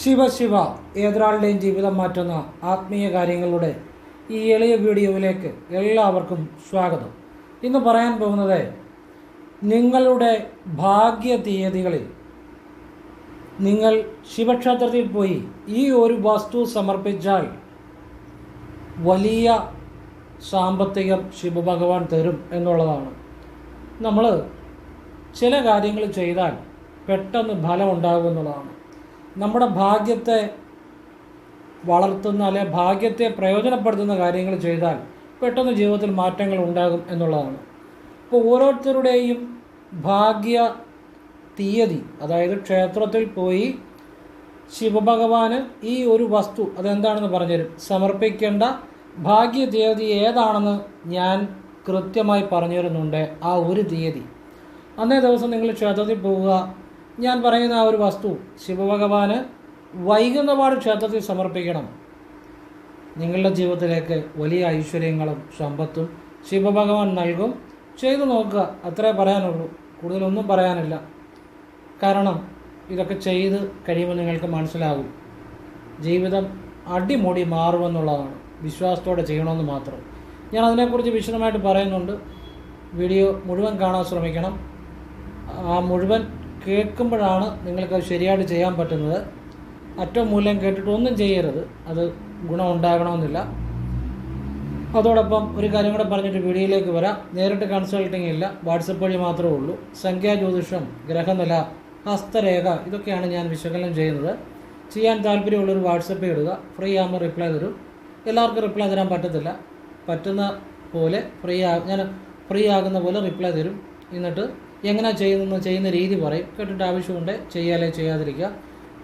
ശിവ ഏതൊരാളുടെയും ജീവിതം മാറ്റുന്ന ആത്മീയ കാര്യങ്ങളുടെ ഈ എളിയ വീഡിയോയിലേക്ക് എല്ലാവർക്കും സ്വാഗതം. ഇന്ന് പറയാൻ പോകുന്നത് നിങ്ങളുടെ ഭാഗ്യ തീയതികളിൽ നിങ്ങൾ ശിവക്ഷേത്രത്തിൽ പോയി ഈ ഒരു വസ്തു സമർപ്പിച്ചാൽ വലിയ സാമ്പത്തികം ശിവഭഗവാൻ തരും എന്നുള്ളതാണ്. നമ്മൾ ചില കാര്യങ്ങൾ ചെയ്താൽ പെട്ടെന്ന് ഫലം ഉണ്ടാകും എന്നുള്ളതാണ്. നമ്മുടെ ഭാഗ്യത്തെ വളർത്തുന്ന അല്ലെ ഭാഗ്യത്തെ പ്രയോജനപ്പെടുത്തുന്ന കാര്യങ്ങൾ ചെയ്താൽ പെട്ടെന്ന് ജീവിതത്തിൽ മാറ്റങ്ങൾ ഉണ്ടാകും എന്നുള്ളതാണ്. ഇപ്പോൾ ഓരോരുത്തരുടെയും ഭാഗ്യ തീയതി, അതായത് ക്ഷേത്രത്തിൽ പോയി ശിവഭഗവാന് ഈ ഒരു വസ്തു അതെന്താണെന്ന് പറഞ്ഞുതരും. സമർപ്പിക്കേണ്ട ഭാഗ്യ തീയതി ഏതാണെന്ന് ഞാൻ കൃത്യമായി പറഞ്ഞു തരുന്നുണ്ട്. ആ ഒരു തീയതി അന്നേ ദിവസം നിങ്ങൾ ക്ഷേത്രത്തിൽ പോവുക. ഞാൻ പറയുന്ന ആ ഒരു വസ്തു ശിവഭഗവാന് വൈകുന്നപാട് ക്ഷേത്രത്തിൽ സമർപ്പിക്കണം. നിങ്ങളുടെ ജീവിതത്തിലേക്ക് വലിയ ഐശ്വര്യങ്ങളും സമ്പത്തും ശിവഭഗവാൻ നൽകും. ചെയ്തു നോക്കുക, അത്രേ പറയാനുള്ളൂ. കൂടുതലൊന്നും പറയാനില്ല. കാരണം ഇതൊക്കെ ചെയ്ത് കഴിയുമ്പോൾ നിങ്ങൾക്ക് മനസ്സിലാകും ജീവിതം അടിമുടി മാറുമെന്നുള്ളതാണ്. വിശ്വാസത്തോടെ ചെയ്യണമെന്ന് മാത്രം. ഞാൻ അതിനെക്കുറിച്ച് വിശദമായിട്ട് പറയുന്നുണ്ട്. വീഡിയോ മുഴുവൻ കാണാൻ ശ്രമിക്കണം. ആ മുഴുവൻ കേൾക്കുമ്പോഴാണ് നിങ്ങൾക്കത് ശരിയായിട്ട് ചെയ്യാൻ പറ്റുന്നത്. അറ്റം മൂലം കേട്ടിട്ട് ഒന്നും ചെയ്യരുത്. അത് ഗുണം ഉണ്ടാകണമെന്നില്ല. അതോടൊപ്പം ഒരു കാര്യം കൂടെ പറഞ്ഞിട്ട് വീഡിയോയിലേക്ക് വരാം. നേരിട്ട് കൺസൾട്ടിങ് ഇല്ല, വാട്സപ്പ് വഴി മാത്രമേ ഉള്ളൂ. സംഖ്യാജ്യോതിഷം, ഗ്രഹനില, ഹസ്തരേഖ ഇതൊക്കെയാണ് ഞാൻ വിശകലനം ചെയ്യുന്നത്. ചെയ്യാൻ താല്പര്യമുള്ളൊരു വാട്സപ്പിൽ ഇടുക. ഫ്രീ ആകുമ്പോൾ റിപ്ലൈ തരും. എല്ലാവർക്കും റിപ്ലൈ തരാൻ പറ്റത്തില്ല. പറ്റുന്ന പോലെ ഞാൻ ഫ്രീ ആകുന്ന പോലെ റിപ്ലൈ തരും. എന്നിട്ട് എങ്ങനെയാണ് ചെയ്യുന്ന രീതി പറയും. കേട്ടിട്ട് ആവശ്യമുണ്ട് ചെയ്യാലേ ചെയ്യാതിരിക്കുക.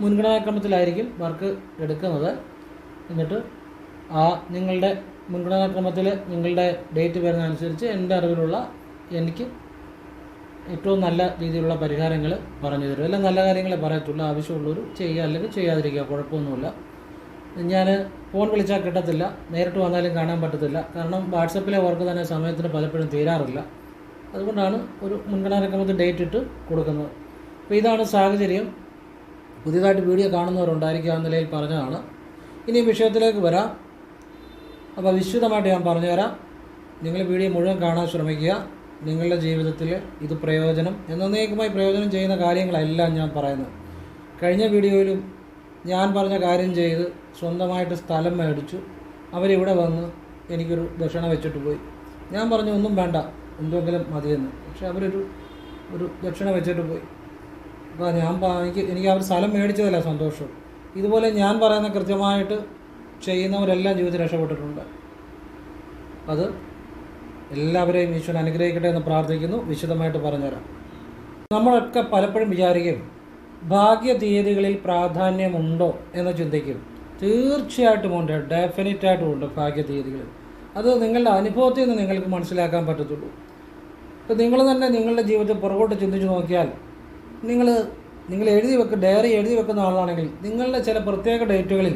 മുൻഗണനാക്രമത്തിലായിരിക്കും വർക്ക് എടുക്കുന്നത്. എന്നിട്ട് നിങ്ങളുടെ മുൻഗണനാക്രമത്തിൽ നിങ്ങളുടെ ഡേറ്റ് വരുന്നതനുസരിച്ച് എൻ്റെ അറിവിലുള്ള എനിക്ക് ഏറ്റവും നല്ല രീതിയിലുള്ള പരിഹാരങ്ങൾ പറഞ്ഞു തരും. എല്ലാം നല്ല കാര്യങ്ങളെ പറയത്തുള്ളൂ. ആവശ്യമുള്ളവർ ചെയ്യുക, അല്ലെങ്കിൽ ചെയ്യാതിരിക്കുക, കുഴപ്പമൊന്നുമില്ല. ഞാൻ ഫോൺ വിളിച്ചാൽ കിട്ടത്തില്ല, നേരിട്ട് വന്നാലും കാണാൻ പറ്റത്തില്ല. കാരണം വാട്സപ്പിലെ വർക്ക് തന്നെ സമയത്തിന് പലപ്പോഴും തീരാറില്ല. അതുകൊണ്ടാണ് ഒരു മുൻഗണനാക്രമത്തിൽ ഡേറ്റ് ഇട്ട് കൊടുക്കുന്നത്. അപ്പോൾ ഇതാണ് സാഹചര്യം. പുതിയതായിട്ട് വീഡിയോ കാണുന്നവരുണ്ടായിരിക്കും, ആ നിലയിൽ പറഞ്ഞതാണ്. ഇനി വിഷയത്തിലേക്ക് വരാം. അപ്പോൾ വിശദമായിട്ട് ഞാൻ പറഞ്ഞുതരാം. നിങ്ങൾ വീഡിയോ മുഴുവൻ കാണാൻ ശ്രമിക്കുക. നിങ്ങളുടെ ജീവിതത്തിൽ ഇത് എന്നേക്കുമായി പ്രയോജനം ചെയ്യുന്ന കാര്യങ്ങളെല്ലാം ഞാൻ പറയുന്നത്. കഴിഞ്ഞ വീഡിയോയിലും ഞാൻ പറഞ്ഞ കാര്യം ചെയ്ത് സ്വന്തമായിട്ട് സ്ഥലം മേടിച്ചു. അവരിവിടെ വന്ന് എനിക്കൊരു ദക്ഷിണ വെച്ചിട്ട് പോയി. ഞാൻ പറഞ്ഞു ഒന്നും വേണ്ട, എന്തെങ്കിലും മതിയെന്ന്. പക്ഷെ അവരൊരു ദക്ഷിണ വെച്ചിട്ട് പോയി. അപ്പോൾ എനിക്ക് അവർ സ്ഥലം മേടിച്ചതല്ല സന്തോഷം. ഇതുപോലെ ഞാൻ പറയുന്ന കൃത്യമായിട്ട് ചെയ്യുന്നവരെല്ലാം ജീവിതത്തിൽ രക്ഷപ്പെട്ടിട്ടുണ്ട്. അത് എല്ലാവരെയും ഈശ്വരൻ അനുഗ്രഹിക്കട്ടെ എന്ന് പ്രാർത്ഥിക്കുന്നു. വിശദമായിട്ട് പറഞ്ഞുതരാം. നമ്മളൊക്കെ പലപ്പോഴും വിചാരിക്കും ഭാഗ്യ തീയതികളിൽ പ്രാധാന്യമുണ്ടോ എന്ന് ചിന്തിക്കും. തീർച്ചയായിട്ടും ഉണ്ട്, ഡെഫിനറ്റായിട്ടും ഉണ്ട് ഭാഗ്യ തീയതികളിൽ. അത് നിങ്ങളുടെ അനുഭവത്തിൽ നിന്ന് നിങ്ങൾക്ക് മനസ്സിലാക്കാൻ പറ്റത്തുള്ളൂ. ഇപ്പോൾ നിങ്ങൾ തന്നെ നിങ്ങളുടെ ജീവിതത്തിൽ പുറകോട്ട് ചിന്തിച്ച് നോക്കിയാൽ നിങ്ങൾ ഡയറി എഴുതി വെക്കുന്ന ആളാണെങ്കിൽ നിങ്ങളുടെ ചില പ്രത്യേക ഡേറ്റുകളിൽ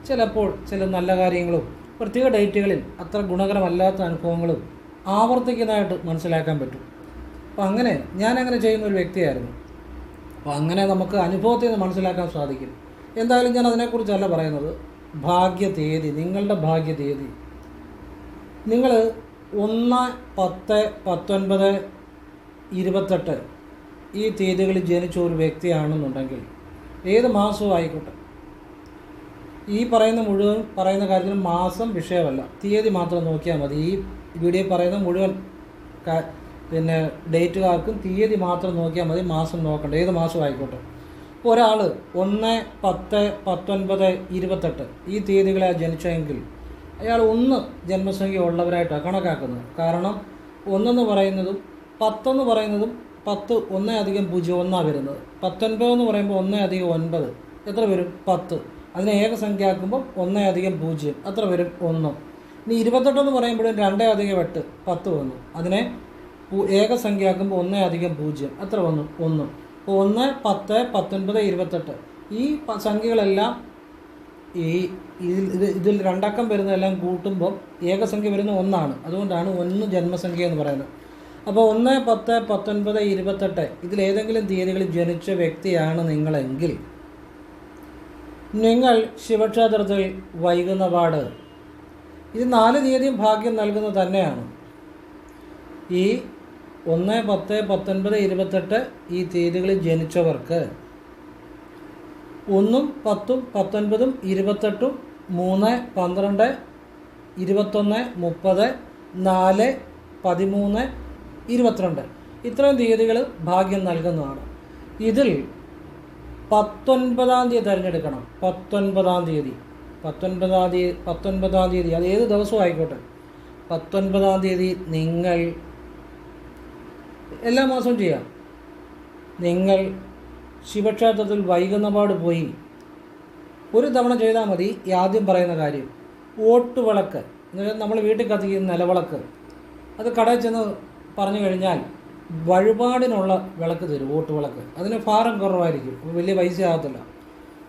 ചിലപ്പോൾ ചില നല്ല കാര്യങ്ങളും പ്രത്യേക ഡേറ്റുകളിൽ അത്ര ഗുണകരമല്ലാത്ത അനുഭവങ്ങളും ആവർത്തിക്കുന്നതായിട്ട് മനസ്സിലാക്കാൻ പറ്റും. അപ്പോൾ ഞാനങ്ങനെ ചെയ്യുന്ന ഒരു വ്യക്തിയായിരുന്നു. അപ്പോൾ അങ്ങനെ നമുക്ക് അനുഭവത്തിൽ നിന്ന് മനസ്സിലാക്കാൻ സാധിക്കും. എന്തായാലും ഞാൻ അതിനെക്കുറിച്ചല്ല പറയുന്നത്. ഭാഗ്യ തീയതി, നിങ്ങളുടെ ഭാഗ്യ തീയതി നിങ്ങൾ 1, 10, 19, 28 ഈ തീയതികളിൽ ജനിച്ച ഒരു വ്യക്തിയാണെന്നുണ്ടെങ്കിൽ ഏത് മാസവും ആയിക്കോട്ടെ, ഈ പറയുന്ന കാര്യത്തിന് മാസം വിഷയമല്ല, തീയതി മാത്രം നോക്കിയാൽ മതി. ഈ വീഡിയോ പറയുന്ന മുഴുവൻ ഡേറ്റുകാർക്കും തീയതി മാത്രം നോക്കിയാൽ മതി, മാസം നോക്കണ്ട. ഏത് മാസം ആയിക്കോട്ടെ. ഇപ്പോൾ ഒരാൾ 1, 10, 19, 28 ഈ തീയതികളെ ജനിച്ചെങ്കിൽ അയാൾ 1 ജന്മസംഖ്യ ഉള്ളവരായിട്ടാണ് കണക്കാക്കുന്നത്. കാരണം 1 പറയുന്നതും 10 പറയുന്നതും 10 1 + 0 1 വരുന്നത്. 19 എന്ന് പറയുമ്പോൾ 1 + 9 എത്ര വരും? 10. അതിനെ ഏകസംഖ്യയാക്കുമ്പോൾ 1 + 0 അത്ര വരും 1. ഇനി 28 എന്ന് പറയുമ്പോഴും 2 + 8 10 വന്നു. അതിനെ ഏകസംഖ്യയാക്കുമ്പോൾ 1 + 0 അത്ര വന്നു 1. അപ്പോൾ 1, 10, 19, 28 ഈ സംഖ്യകളെല്ലാം ഇതിൽ രണ്ടക്കം വരുന്നതെല്ലാം കൂട്ടുമ്പോൾ ഏകസംഖ്യ വരുന്ന 1 അതുകൊണ്ടാണ് 1 ജന്മസംഖ്യ എന്ന് പറയുന്നത്. അപ്പോൾ 1, 10, 19, 28 ഇതിലേതെങ്കിലും തീയതികളിൽ ജനിച്ച വ്യക്തിയാണ് നിങ്ങളെങ്കിൽ നിങ്ങൾ ശിവക്ഷേത്രത്തിൽ വൈകുന്ന പാട്, ഇത് 4 തീയതിയും ഭാഗ്യം നൽകുന്നത് തന്നെയാണ്. ഈ 1, 10, 19, 28 ഈ തീയതികളിൽ ജനിച്ചവർക്ക് 1, 10, 19, 28, 3, 12, 21, 30, 4, 13, 22 ഇത്രയും തീയതികൾ ഭാഗ്യം നൽകുന്നതാണ്. ഇതിൽ 19-ാം തീയതി തിരഞ്ഞെടുക്കണം. 19-ാം തീയതി അത് ഏത് ദിവസവും ആയിക്കോട്ടെ. 19-ാം തീയതി നിങ്ങൾ എല്ലാ മാസവും ചെയ്യാം. നിങ്ങൾ ശിവക്ഷേത്രത്തിൽ വൈകുന്നപാട് പോയി ഒരു തവണ ചെയ്താൽ മതി. ഈ ആദ്യം പറയുന്ന കാര്യം, ഓട്ടുവിളക്ക്, നമ്മൾ വീട്ടിൽ കത്തിക്കുന്ന നിലവിളക്ക്, അത് കടയിൽ ചെന്ന് പറഞ്ഞു കഴിഞ്ഞാൽ വഴിപാടിനുള്ള വിളക്ക് തരും. ഓട്ടുവിളക്ക് അതിന് ഭാരം കുറവായിരിക്കും, വലിയ പൈസ ആകത്തില്ല.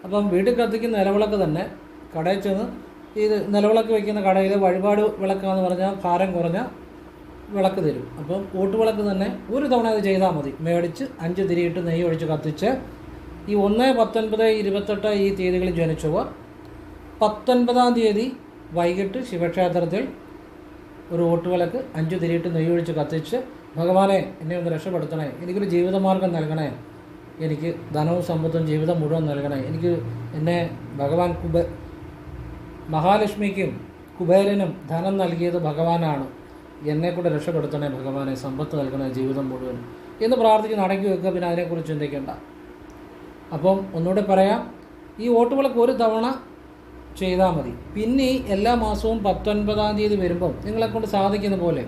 അപ്പം വീട്ടിൽ കത്തിക്കുന്ന നിലവിളക്ക് തന്നെ കടയിൽ ചെന്ന് ഇത് നിലവിളക്ക് വയ്ക്കുന്ന കടയിൽ വഴിപാട് വിളക്കാന്ന് പറഞ്ഞാൽ ഭാരം കുറഞ്ഞ വിളക്ക് തരും. അപ്പം ഓട്ടുവിളക്ക് തന്നെ ഒരു തവണ അത് ചെയ്താൽ മതി. മേടിച്ച് 5 തിരിയിട്ട് നെയ്യ് ഒഴിച്ച് കത്തിച്ച് ഈ 1, 19, 28 ഈ തീയതികളിൽ ജനിച്ചവർ 19-ാം തീയതി വൈകിട്ട് ശിവക്ഷേത്രത്തിൽ ഒരു ഓട്ടുവിളക്ക് 5 തിരിയിട്ട് നെയ്യ് ഒഴിച്ച് കത്തിച്ച്, ഭഗവാനെ എന്നെ ഒന്ന് രക്ഷപ്പെടുത്തണേ, എനിക്കൊരു ജീവിതമാർഗം നൽകണേ, എനിക്ക് ധനവും സമ്പത്തും ജീവിതം മുഴുവൻ നൽകണേ, എനിക്ക് എന്നെ ഭഗവാൻ മഹാലക്ഷ്മിക്കും കുബേരനും ധനം നൽകിയത് ഭഗവാനാണ്, എന്നെക്കൂടെ രക്ഷപ്പെടുത്തണേ ഭഗവാനെ, സമ്പത്ത് നൽകണേ ജീവിതം മുഴുവൻ എന്ന് പ്രാർത്ഥിച്ച് അടക്കി വെക്കുക. പിന്നെ അതിനെക്കുറിച്ച് ചിന്തിക്കേണ്ട. അപ്പം ഒന്നുകൂടെ പറയാം, ഈ ഓട്ടുവിളക്ക് ഒരു തവണ ചെയ്താൽ മതി. പിന്നെ എല്ലാ മാസവും 19-ാം തീയതി വരുമ്പം നിങ്ങളെക്കൊണ്ട് സാധിക്കുന്ന പോലെ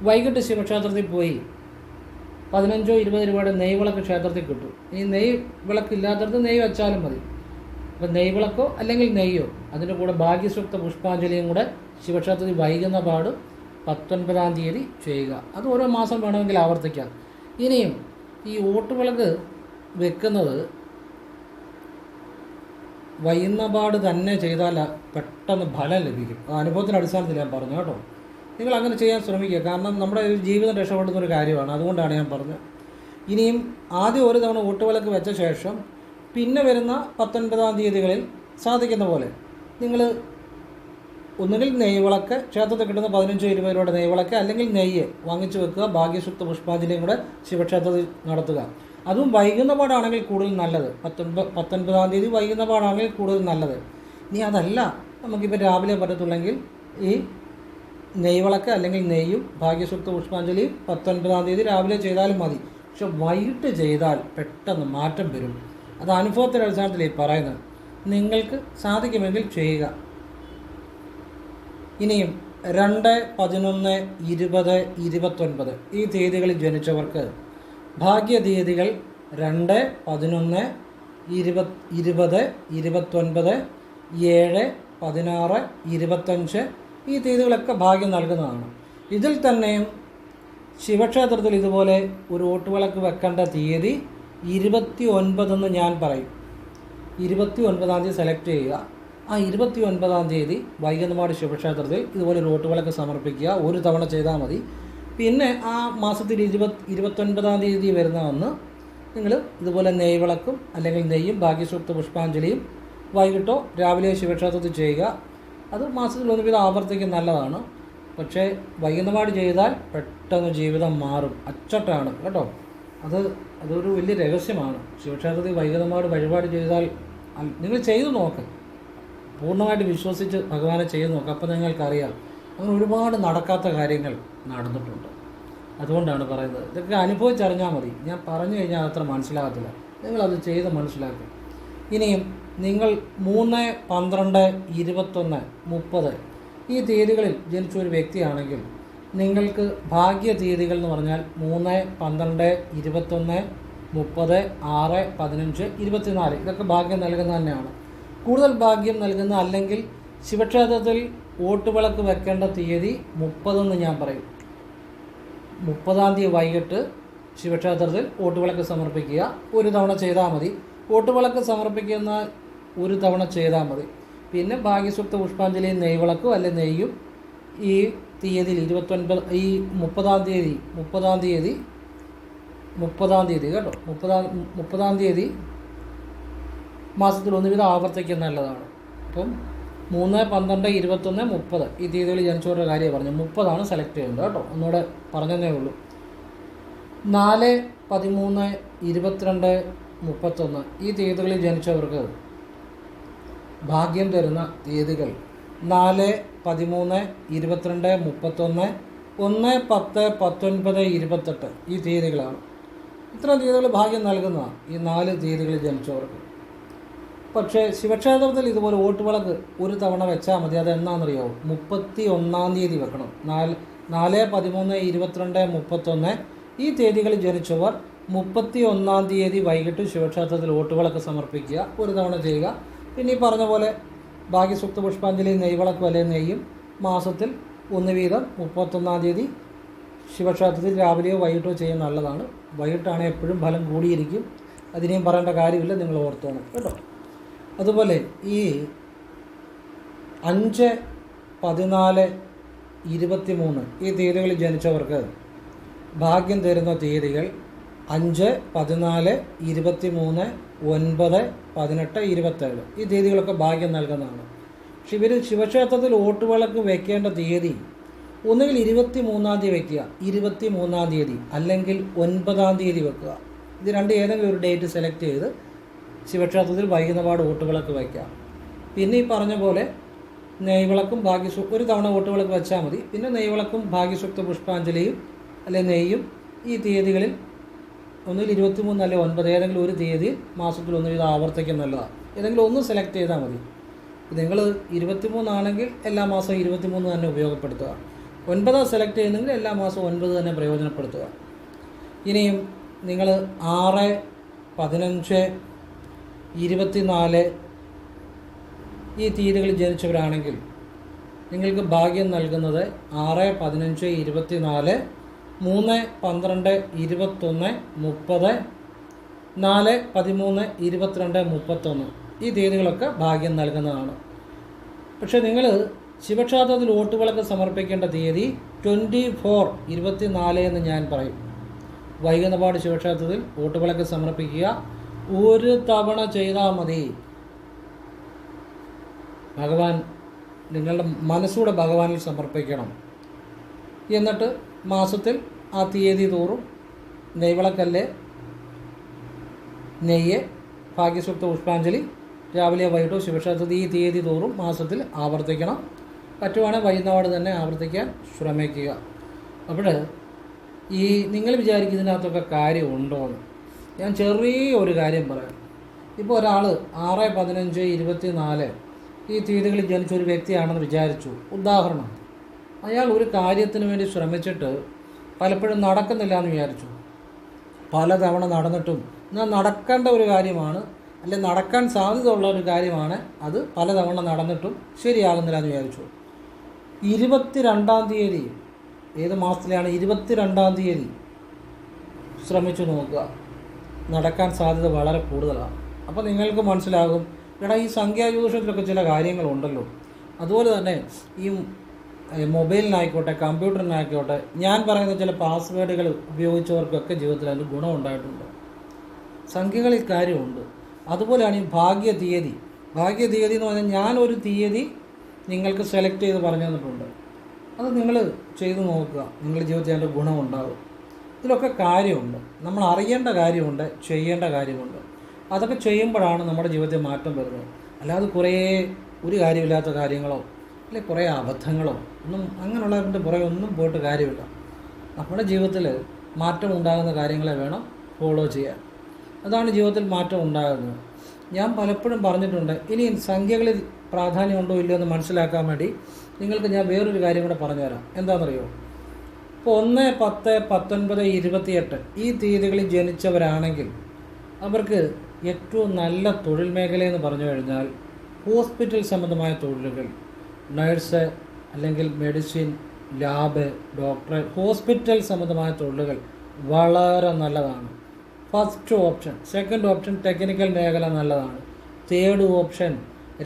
വൈകിട്ട് ശിവക്ഷേത്രത്തിൽ പോയി 15-20 രൂപയുടെ നെയ്വിളക്ക് ക്ഷേത്രത്തിൽ കിട്ടും. ഈ നെയ്യ് വിളക്കില്ലാത്തടത്ത് നെയ്യ് വെച്ചാലും മതി. അപ്പം നെയ്വിളക്കോ അല്ലെങ്കിൽ നെയ്യോ അതിൻ്റെ കൂടെ ഭാഗ്യസൂക്ത പുഷ്പാഞ്ജലിയും കൂടെ ശിവക്ഷേത്രത്തിൽ വൈകുന്ന പാട് 19-ാം തീയതി ചെയ്യുക. അത് ഓരോ മാസം വേണമെങ്കിൽ ആവർത്തിക്കാം. ഇനിയും ഈ ഓട്ടുവിളക്ക് വെക്കുന്നത് വൈകുന്നപാട് തന്നെ ചെയ്താൽ പെട്ടെന്ന് ഫലം ലഭിക്കും. അനുഭവത്തിൻ്റെ അടിസ്ഥാനത്തിൽ ഞാൻ പറഞ്ഞു കേട്ടോ. നിങ്ങൾ അങ്ങനെ ചെയ്യാൻ ശ്രമിക്കുക. കാരണം നമ്മുടെ ജീവിതം രക്ഷപ്പെടുന്ന ഒരു കാര്യമാണ്, അതുകൊണ്ടാണ് ഞാൻ പറഞ്ഞത്. ഇനിയും ആദ്യം ഒരു തവണ ഓട്ടുവിളക്ക് വെച്ച ശേഷം പിന്നെ വരുന്ന 19-ാം തീയതികളിൽ സാധിക്കുന്ന പോലെ നിങ്ങൾ ഒന്നുകിൽ നെയ്വിളക്ക്, ക്ഷേത്രത്തിൽ കിട്ടുന്ന 15-20 രൂപയുടെ നെയ്വിളക്ക് അല്ലെങ്കിൽ നെയ്യ് വാങ്ങിച്ചു വെക്കുക. ഭാഗ്യസൂക്ത പുഷ്പാഞ്ജലിയും കൂടെ ശിവക്ഷേത്രത്തിൽ നടത്തുക. അതും വൈകുന്ന പാടാണെങ്കിൽ കൂടുതൽ നല്ലത്. 19-ാം തീയതി വൈകുന്ന പാടാണെങ്കിൽ കൂടുതൽ നല്ലത്. ഇനി അതല്ല നമുക്കിപ്പോൾ രാവിലെ പറ്റത്തുള്ളെങ്കിൽ ഈ നെയ്വിളക്ക് അല്ലെങ്കിൽ നെയ്യും ഭാഗ്യസൂക്ത പുഷ്പാഞ്ജലിയും 19-ാം തീയതി രാവിലെ ചെയ്താലും മതി. പക്ഷെ വൈകിട്ട് ചെയ്താൽ പെട്ടെന്ന് മാറ്റം വരും. അത് അനുഭവത്തിൻ്റെ അടിസ്ഥാനത്തിൽ പറയുന്നത്. നിങ്ങൾക്ക് സാധിക്കുമെങ്കിൽ ചെയ്യുക. ഇനിയും 2, 11, 20, 29 ഈ തീയതികളിൽ ജനിച്ചവർക്ക് ഭാഗ്യ തീയതികൾ 2, 11, 20, 29, 7, 16, 25 ഈ തീയതികളൊക്കെ ഭാഗ്യം നൽകുന്നതാണ്. ഇതിൽ തന്നെയും ശിവക്ഷേത്രത്തിൽ ഇതുപോലെ ഒരു ഓട്ടുവിളക്ക് വെക്കേണ്ട തീയതി 29 ഞാൻ പറയും. 29-ാം തീയതി സെലക്ട് ചെയ്യുക. ആ 29-ാം തീയതി വൈകുന്നപാട് ശിവക്ഷേത്രത്തിൽ ഇതുപോലെ ഒരു ഓട്ടുവിളക്ക് സമർപ്പിക്കുക. ഒരു തവണ ചെയ്താൽ മതി. പിന്നെ ആ മാസത്തിൽ 29-ാം തീയതി വരുന്ന അന്ന് നിങ്ങൾ ഇതുപോലെ നെയ്വിളക്കും അല്ലെങ്കിൽ നെയ്യും ഭാഗ്യസൂക്ത പുഷ്പാഞ്ജലിയും വൈകിട്ടോ രാവിലെ ശിവക്ഷേത്രത്തിൽ ചെയ്യുക. അത് മാസത്തിൽ ഒന്ന് വീതം ആവർത്തിക്കും, നല്ലതാണ്. പക്ഷേ വൈകുന്നപാട് ചെയ്താൽ പെട്ടെന്ന് ജീവിതം മാറും. അച്ചട്ടാണ് കേട്ടോ. അതൊരു വലിയ രഹസ്യമാണ്. ശിവക്ഷേത്രത്തിൽ വൈകുന്നപാട് വഴിപാട് ചെയ്താൽ നിങ്ങൾ ചെയ്തു നോക്ക്. പൂർണ്ണമായിട്ട് വിശ്വസിച്ച് ഭഗവാനെ ചെയ്തു നോക്കുക. അപ്പോൾ നിങ്ങൾക്കറിയാം അങ്ങനെ ഒരുപാട് നടക്കാത്ത കാര്യങ്ങൾ നടന്നിട്ടുണ്ട്. അതുകൊണ്ടാണ് പറയുന്നത്. ഇതൊക്കെ അനുഭവിച്ചറിഞ്ഞാൽ മതി. ഞാൻ പറഞ്ഞു കഴിഞ്ഞാൽ അത്ര മനസ്സിലാകത്തില്ല. നിങ്ങളത് ചെയ്ത് മനസ്സിലാക്കും. ഇനിയും നിങ്ങൾ 3, 12, 21, 30 ഈ തീയതികളിൽ ജനിച്ച ഒരു വ്യക്തിയാണെങ്കിൽ നിങ്ങൾക്ക് ഭാഗ്യ തീയതികൾ എന്ന് പറഞ്ഞാൽ 3, 12, 21, 30, 6, 15, 24 ഇതൊക്കെ ഭാഗ്യം നൽകുന്ന തന്നെയാണ്. കൂടുതൽ ഭാഗ്യം നൽകുന്ന അല്ലെങ്കിൽ ശിവക്ഷേത്രത്തിൽ ഓട്ടുവിളക്ക് വെക്കേണ്ട തീയതി 30 ഞാൻ പറയും. 30-ാം തീയതി വൈകിട്ട് ശിവക്ഷേത്രത്തിൽ ഓട്ടുവിളക്ക് സമർപ്പിക്കുക. ഒരു തവണ ചെയ്താൽ മതി. ഓട്ടുവിളക്ക് സമർപ്പിക്കുന്ന ഒരു തവണ ചെയ്താൽ മതി. പിന്നെ ഭാഗ്യസൂക്ത പുഷ്പാഞ്ജലിയും നെയ്വിളക്കും അല്ലെങ്കിൽ നെയ്യും ഈ തീയതിയിൽ 29 ഈ 30-ാം തീയതി കേട്ടോ. 30-ാം തീയതി മാസത്തിൽ ഒന്നുവിധം ആവർത്തിക്കുന്ന നല്ലതാണ്. അപ്പം 3, 12, 21, 30 ഈ തീയതികളിൽ ജനിച്ചവരുടെ കാര്യം പറഞ്ഞു. 30 സെലക്ട് ചെയ്യുന്നത് കേട്ടോ, ഒന്നുകൂടെ പറഞ്ഞതേ ഉള്ളൂ. 4, 13, 22, 31 ഈ തീയതികളിൽ ജനിച്ചവർക്ക് ഭാഗ്യം തരുന്ന തീയതികൾ 4, 13, 22, 31, 1, 10, 19, 28 ഈ തീയതികളാണ്. ഇത്തരം തീയതികൾ ഭാഗ്യം നൽകുന്നതാണ് ഈ 4 തീയതികളിൽ ജനിച്ചവർക്ക്. പക്ഷേ ശിവക്ഷേത്രത്തിൽ ഇതുപോലെ ഓട്ടുവിളക്ക് ഒരു തവണ വെച്ചാൽ മതി. അത് എന്നാണെന്നറിയോ? 31-ാം തീയതി വെക്കണം. 4, 13, 22, 31 ഈ തീയതികളിൽ ജനിച്ചവർ 31-ാം തീയതി വൈകിട്ട് ശിവക്ഷേത്രത്തിൽ ഓട്ടുവിളക്ക് സമർപ്പിക്കുക, ഒരു തവണ ചെയ്യുക. പിന്നെ ഈ പറഞ്ഞ പോലെ ഭാഗ്യസൂക്ത പുഷ്പാഞ്ജലി, നെയ്വിളക്ക് വലയ നെയ്യും മാസത്തിൽ 1 വീതം 31-ാം തീയതി ശിവക്ഷേത്രത്തിൽ രാവിലെയോ വൈകിട്ടോ ചെയ്യുന്ന നല്ലതാണ്. വൈകിട്ടാണ് എപ്പോഴും ഫലം കൂടിയിരിക്കും, അതിനെയും പറയേണ്ട കാര്യമില്ല, നിങ്ങൾ ഓർത്തോണം കേട്ടോ. അതുപോലെ ഈ 5, 14, 23 ഈ തീയതികളിൽ ജനിച്ചവർക്ക് ഭാഗ്യം തരുന്ന തീയതികൾ 5, 14, 23, 9, 18, 27 ഈ തീയതികളൊക്കെ ഭാഗ്യം നൽകുന്നതാണ്. പക്ഷെ ഇവർ ശിവക്ഷേത്രത്തിൽ ഓട്ടുവിളക്ക് വെക്കേണ്ട തീയതി ഒന്നുകിൽ 23-ാം തീയതി വെക്കുക, 23-ാം തീയതി അല്ലെങ്കിൽ 9-ാം തീയതി വെക്കുക. ഇത് ഏതെങ്കിലും ഒരു ഡേറ്റ് സെലക്ട് ചെയ്ത് ശിവക്ഷേത്രത്തിൽ വൈകുന്നപാട് ഓട്ടുവിളക്ക് വയ്ക്കാം. പിന്നെ ഈ പറഞ്ഞ പോലെ നെയ്വിളക്കും ഒരു തവണ ഓട്ടുവിളക്ക് വെച്ചാൽ മതി. പിന്നെ നെയ്വിളക്കും ഭാഗ്യസൂക്ത പുഷ്പാഞ്ജലിയും അല്ലെങ്കിൽ നെയ്യും ഈ തീയതികളിൽ ഒന്നുകിൽ 23 അല്ലെങ്കിൽ 9 ഏതെങ്കിലും ഒരു തീയതി മാസത്തിൽ 1 വീതം ആവർത്തിക്കും നല്ലതാണ്. ഏതെങ്കിലും ഒന്ന് സെലക്ട് ചെയ്താൽ മതി. നിങ്ങൾ 23 ആണെങ്കിൽ എല്ലാ മാസവും 23 തന്നെ ഉപയോഗപ്പെടുത്തുക. 9 സെലക്ട് ചെയ്യുന്നെങ്കിൽ എല്ലാ മാസവും 9 തന്നെ പ്രയോജനപ്പെടുത്തുക. ഇനിയും നിങ്ങൾ 6, 15, 24 ഈ തീയതികളിൽ ജനിച്ചവരാണെങ്കിൽ നിങ്ങൾക്ക് ഭാഗ്യം നൽകുന്നത് 6, 15, 24, 3, 12, 21, 30, 4, 13, 22, 31 ഈ തീയതികളൊക്കെ ഭാഗ്യം നൽകുന്നതാണ്. പക്ഷേ നിങ്ങൾ ശിവക്ഷേത്രത്തിൽ ഓട്ടുവിളക്ക് സമർപ്പിക്കേണ്ട തീയതി 24, 24 എന്ന് ഞാൻ പറയും. വൈകുന്നപാട് ശിവക്ഷേത്രത്തിൽ ഓട്ടുവിളക്ക് സമർപ്പിക്കുക, ഒരു തവണ ചെയ്താൽ മതി. ഭഗവാൻ നിങ്ങളുടെ മനസ്സൂടെ ഭഗവാനിൽ സമർപ്പിക്കണം. എന്നിട്ട് മാസത്തിൽ ആ തീയതി തോറും നെയ്വിളക്കല്ല്, നെയ്യ്, ഭാഗ്യസൂക്ത പുഷ്പാഞ്ജലി രാവിലെ വൈകിട്ടോ ശിവക്ഷേത്രത്തിൽ ഈ തീയതി തോറും മാസത്തിൽ ആവർത്തിക്കണം. പറ്റുവാണെങ്കിൽ വൈകുന്നപാട് തന്നെ ആവർത്തിക്കാൻ ശ്രമിക്കുക. അപ്പോൾ ഈ നിങ്ങൾ വിചാരിക്കും ഇതിനകത്തൊക്കെ കാര്യമുണ്ടോ എന്ന്. ഞാൻ ചെറിയൊരു കാര്യം പറയാം. ഇപ്പോൾ ഒരാൾ 6, 15, 24 ഈ തീയതികളിൽ ജനിച്ച ഒരു വ്യക്തിയാണെന്ന് വിചാരിച്ചു. ഉദാഹരണം, അയാൾ ഒരു കാര്യത്തിന് വേണ്ടി ശ്രമിച്ചിട്ട് പലപ്പോഴും നടക്കുന്നില്ല എന്ന് വിചാരിച്ചു. പലതവണ നടന്നിട്ടും എന്നാൽ നടക്കേണ്ട ഒരു കാര്യമാണ്, അല്ലെങ്കിൽ നടക്കാൻ സാധ്യതയുള്ള ഒരു കാര്യമാണ്, അത് പലതവണ നടന്നിട്ടും ശരിയാകുന്നില്ല എന്ന് വിചാരിച്ചു. 22-ാം തീയതി ഏത് മാസത്തിലാണ്? 22-ാം തീയതി ശ്രമിച്ചു നോക്കുക. നടക്കാൻ സാധ്യത വളരെ കൂടുതലാണ്. അപ്പോൾ നിങ്ങൾക്ക് മനസ്സിലാകും, എടാ ഈ സംഖ്യാജ്യോതിഷത്തിലൊക്കെ ചില കാര്യങ്ങളുണ്ടല്ലോ. അതുപോലെ തന്നെ ഈ മൊബൈലിനായിക്കോട്ടെ കമ്പ്യൂട്ടറിനായിക്കോട്ടെ ഞാൻ പറയുന്ന ചില പാസ്വേഡുകൾ ഉപയോഗിച്ചവർക്കൊക്കെ ജീവിതത്തിൽ അതിന് ഗുണമുണ്ടായിട്ടുണ്ട്. സംഖ്യകളിൽ കാര്യമുണ്ട്. അതുപോലെയാണ് ഈ ഭാഗ്യ തീയതി എന്ന് പറഞ്ഞാൽ ഞാനൊരു തീയതി നിങ്ങൾക്ക് സെലക്ട് ചെയ്ത് പറഞ്ഞു തന്നിട്ടുണ്ട്. അത് നിങ്ങൾ ചെയ്തു നോക്കുക, നിങ്ങളുടെ ജീവിതത്തിൽ അതിൻ്റെ ഗുണമുണ്ടാകും. ഇതിലൊക്കെ കാര്യമുണ്ട്, നമ്മൾ അറിയേണ്ട കാര്യമുണ്ട്, ചെയ്യേണ്ട കാര്യമുണ്ട്. അതൊക്കെ ചെയ്യുമ്പോഴാണ് നമ്മുടെ ജീവിതത്തിൽ മാറ്റം വരുന്നത്. അല്ലാതെ കുറേ ഒരു കാര്യമില്ലാത്ത കാര്യങ്ങളോ അല്ലെങ്കിൽ കുറേ അബദ്ധങ്ങളോ ഒന്നും അങ്ങനെയുള്ളതിൻ്റെ പുറകെ ഒന്നും പോയിട്ട് കാര്യമില്ല. നമ്മുടെ ജീവിതത്തിൽ മാറ്റം ഉണ്ടാകുന്ന കാര്യങ്ങളെ വേണം ഫോളോ ചെയ്യാൻ. അതാണ് ജീവിതത്തിൽ മാറ്റം ഉണ്ടാകുന്നത്. ഞാൻ പലപ്പോഴും പറഞ്ഞിട്ടുണ്ട്. ഇനി സംഖ്യകളിൽ പ്രാധാന്യമുണ്ടോ ഇല്ലയോ എന്ന് മനസ്സിലാക്കാൻ വേണ്ടി നിങ്ങൾക്ക് ഞാൻ വേറൊരു കാര്യം കൂടെ പറഞ്ഞുതരാം. എന്താണെന്നറിയോ? ഇപ്പോൾ 1, 10, 19, 28 ഈ തീയതികളിൽ ജനിച്ചവരാണെങ്കിൽ അവർക്ക് ഏറ്റവും നല്ല തൊഴിൽ മേഖലയെന്ന് പറഞ്ഞു കഴിഞ്ഞാൽ ഹോസ്പിറ്റൽ സംബന്ധമായ തൊഴിലുകൾ, നഴ്സ് അല്ലെങ്കിൽ മെഡിസിൻ, ലാബ്, ഡോക്ടർ, ഹോസ്പിറ്റൽ സംബന്ധമായ തൊഴിലുകൾ വളരെ നല്ലതാണ്. First option. Second option technical മേഖല നല്ലതാണ്. തേർഡ് ഓപ്ഷൻ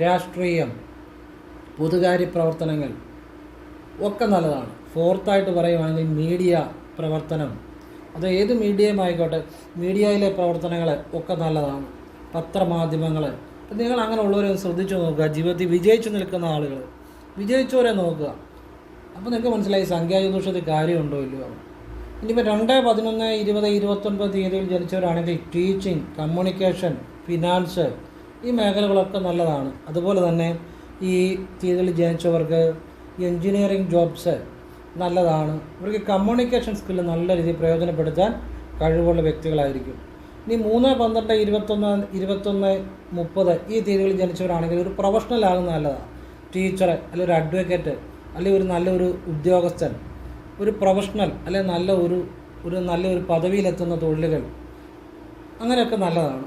രാഷ്ട്രീയം, പൊതുകാര്യ പ്രവർത്തനങ്ങൾ ഒക്കെ നല്ലതാണ്. ഫോർത്തായിട്ട് പറയുവാണെങ്കിൽ മീഡിയ പ്രവർത്തനം, അത് ഏത് മീഡിയയും ആയിക്കോട്ടെ, മീഡിയയിലെ പ്രവർത്തനങ്ങൾ ഒക്കെ നല്ലതാണ്. പത്രമാധ്യമങ്ങൾ, നിങ്ങൾ അങ്ങനെയുള്ളവരെ ശ്രദ്ധിച്ചു നോക്കുക. ജീവിതത്തിൽ വിജയിച്ചു നിൽക്കുന്ന ആളുകൾ, വിജയിച്ചവരെ നോക്കുക. അപ്പോൾ നിങ്ങൾക്ക് മനസ്സിലായി സംഖ്യാജ്യോതിഷത്തിൽ കാര്യമുണ്ടോ ഇല്ലയോ. ഇനിയിപ്പോൾ 2, 11, 20, 29 തീയതിയിൽ ജനിച്ചവരാണെങ്കിൽ ടീച്ചിങ്, കമ്മ്യൂണിക്കേഷൻ, ഫിനാൻസ് ഈ മേഖലകളൊക്കെ നല്ലതാണ്. അതുപോലെ തന്നെ ഈ തീയതിയിൽ ജനിച്ചവർക്ക് എൻജിനീയറിംഗ് ജോബ്സ് നല്ലതാണ്. ഇവർക്ക് കമ്മ്യൂണിക്കേഷൻ സ്കില്ല് നല്ല രീതിയിൽ പ്രയോജനപ്പെടുത്താൻ കഴിവുള്ള വ്യക്തികളായിരിക്കും. ഇനി 3, 12, 21, 30 ഈ തീയതികളിൽ ജനിച്ചവരാണെങ്കിൽ ഒരു പ്രൊഫഷണൽ ആകുന്ന നല്ലതാണ്. ടീച്ചർ, അല്ലെങ്കിൽ ഒരു അഡ്വക്കേറ്റ്, അല്ലെങ്കിൽ ഒരു നല്ലൊരു ഉദ്യോഗസ്ഥൻ, ഒരു പ്രൊഫഷണൽ, അല്ലെങ്കിൽ നല്ലൊരു പദവിയിലെത്തുന്ന തൊഴിലുകൾ, അങ്ങനെയൊക്കെ നല്ലതാണ്.